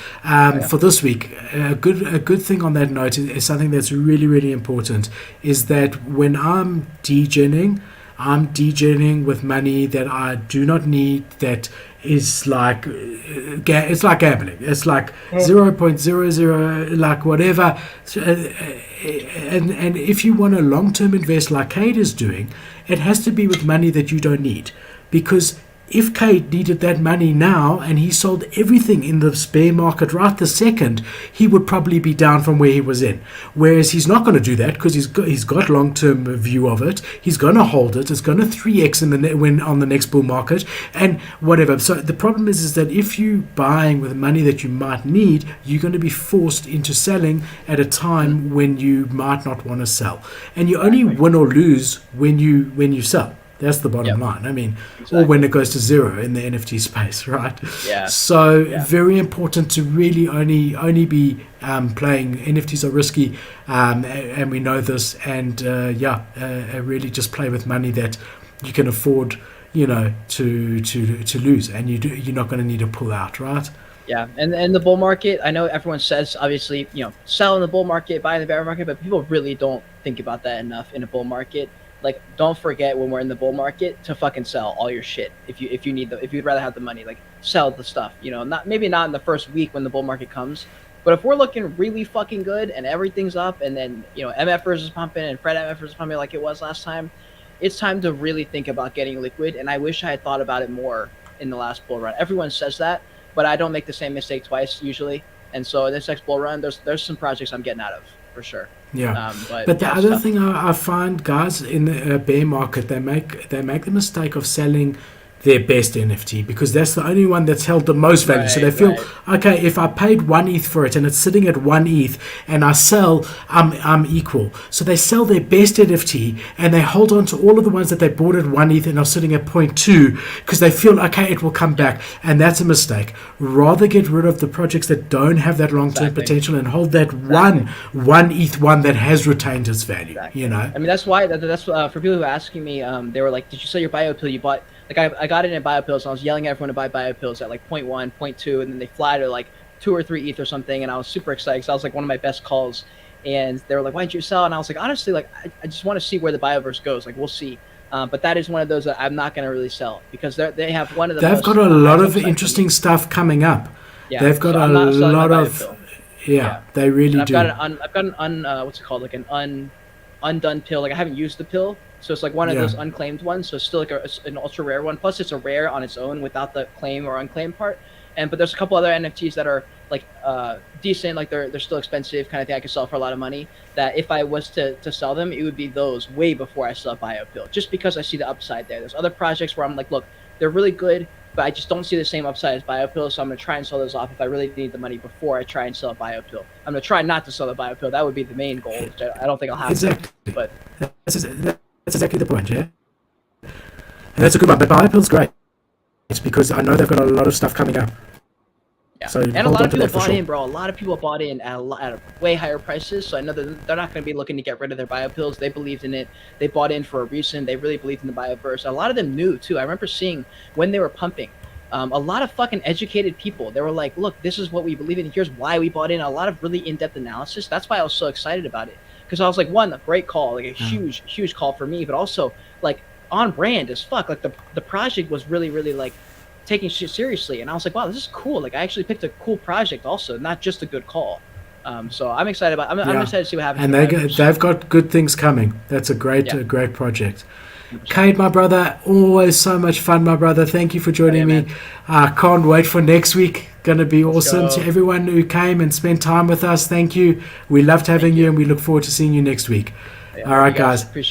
For this week, a good thing on that note is something that's really, really important. Is that when I'm degening with money that I do not need. That is like it's like gambling. It's like 0.00, like whatever. And if you want to long-term invest like Cade is doing, it has to be with money that you don't need. Because if Cade needed that money now and he sold everything in the bear market right this second, he would probably be down from where he was in. Whereas he's not going to do that because he's got long-term view of it. He's going to hold it. It's going to 3x when on the next bull market and whatever. So the problem is that if you're buying with money that you might need, you're going to be forced into selling at a time when you might not want to sell. And you only win or lose when you sell. That's the bottom line. I mean, or when it goes to zero in the NFT space, right? Yeah. So very important to really only be playing. NFTs are risky, and we know this. And really just play with money that you can afford, to lose, and you're not going to need to pull out, right? Yeah, and the bull market, I know everyone says obviously, sell in the bull market, buy in the bear market, but people really don't think about that enough in a bull market. Like, don't forget when we're in the bull market to fucking sell all your shit if you'd rather have the money, like sell the stuff. Not in the first week when the bull market comes, but if we're looking really fucking good and everything's up, and then MFers is pumping and Fred MFers is pumping like it was last time, it's time to really think about getting liquid. And I wish I had thought about it more in the last bull run. Everyone says that, but I don't make the same mistake twice usually. And so in this next bull run, there's some projects I'm getting out of for sure. Yeah, but the other thing I find, guys, in the bear market, they make the mistake of selling their best NFT because that's the only one that's held the most value. Right, so they feel, okay, if I paid 1 ETH for it and it's sitting at 1 ETH and I sell, I'm equal. So they sell their best NFT and they hold on to all of the ones that they bought at 1 ETH and are sitting at 0.2 because they feel, okay, it will come back. And that's a mistake. Rather get rid of the projects that don't have that long-term potential and hold that one ETH one that has retained its value. I mean, that's why that's for people who are asking me, they were like, did you sell your BioPill you bought? Like, I got it in BioPills, and I was yelling at everyone to buy BioPills at like 0.1, 0.2, and then they fly to like 2 or 3 ETH or something, and I was super excited because that was like one of my best calls. And they were like, why did you sell? And I was like, honestly, like I just want to see where the Bioverse goes. Like, we'll see. But that is one of those that I'm not going to really sell because they have one of the They've got a lot of interesting stuff coming up. Yeah, they've got a lot of... Yeah, they really do. I've got an what's it called? Like an undone pill. Like, I haven't used the pill. So it's like one of those unclaimed ones. So it's still like an ultra rare one. Plus it's a rare on its own without the claim or unclaimed part. But there's a couple other NFTs that are like decent, like they're still expensive, kind of thing I could sell for a lot of money. That if I was to sell them, it would be those way before I sell BioPill, just because I see the upside there. There's other projects where I'm like, look, they're really good, but I just don't see the same upside as BioPill, so I'm gonna try and sell those off if I really need the money before I try and sell a BioPill. I'm gonna try not to sell the BioPill. That would be the main goal, which I don't think I'll have. Exactly. But that's exactly the point, yeah. And that's a good one. But BioPill's great. It's because I know they've got a lot of stuff coming up. Yeah. So and a lot of people bought in, bro. A lot of people bought in at way higher prices. So I know that they're not going to be looking to get rid of their BioPills. They believed in it. They bought in for a reason. They really believed in the Bioverse. A lot of them knew too. I remember seeing when they were pumping. A lot of fucking educated people. They were like, look, this is what we believe in. Here's why we bought in. A lot of really in-depth analysis. That's why I was so excited about it. Because I was like, one, a great call, like a huge call for me, but also like on brand as fuck. Like the project was really, really like taking shit seriously. And I was like, wow, this is cool. Like I actually picked a cool project also, not just a good call. So I'm excited about I'm excited to see what happens. And they've got good things coming. That's a great project. 100%. Cade, my brother, always so much fun, my brother. Thank you for joining me. I can't wait for next week. Going to be awesome. To everyone who came and spent time with us, thank you. We loved having you, and we look forward to seeing you next week. All right, guys. Appreciate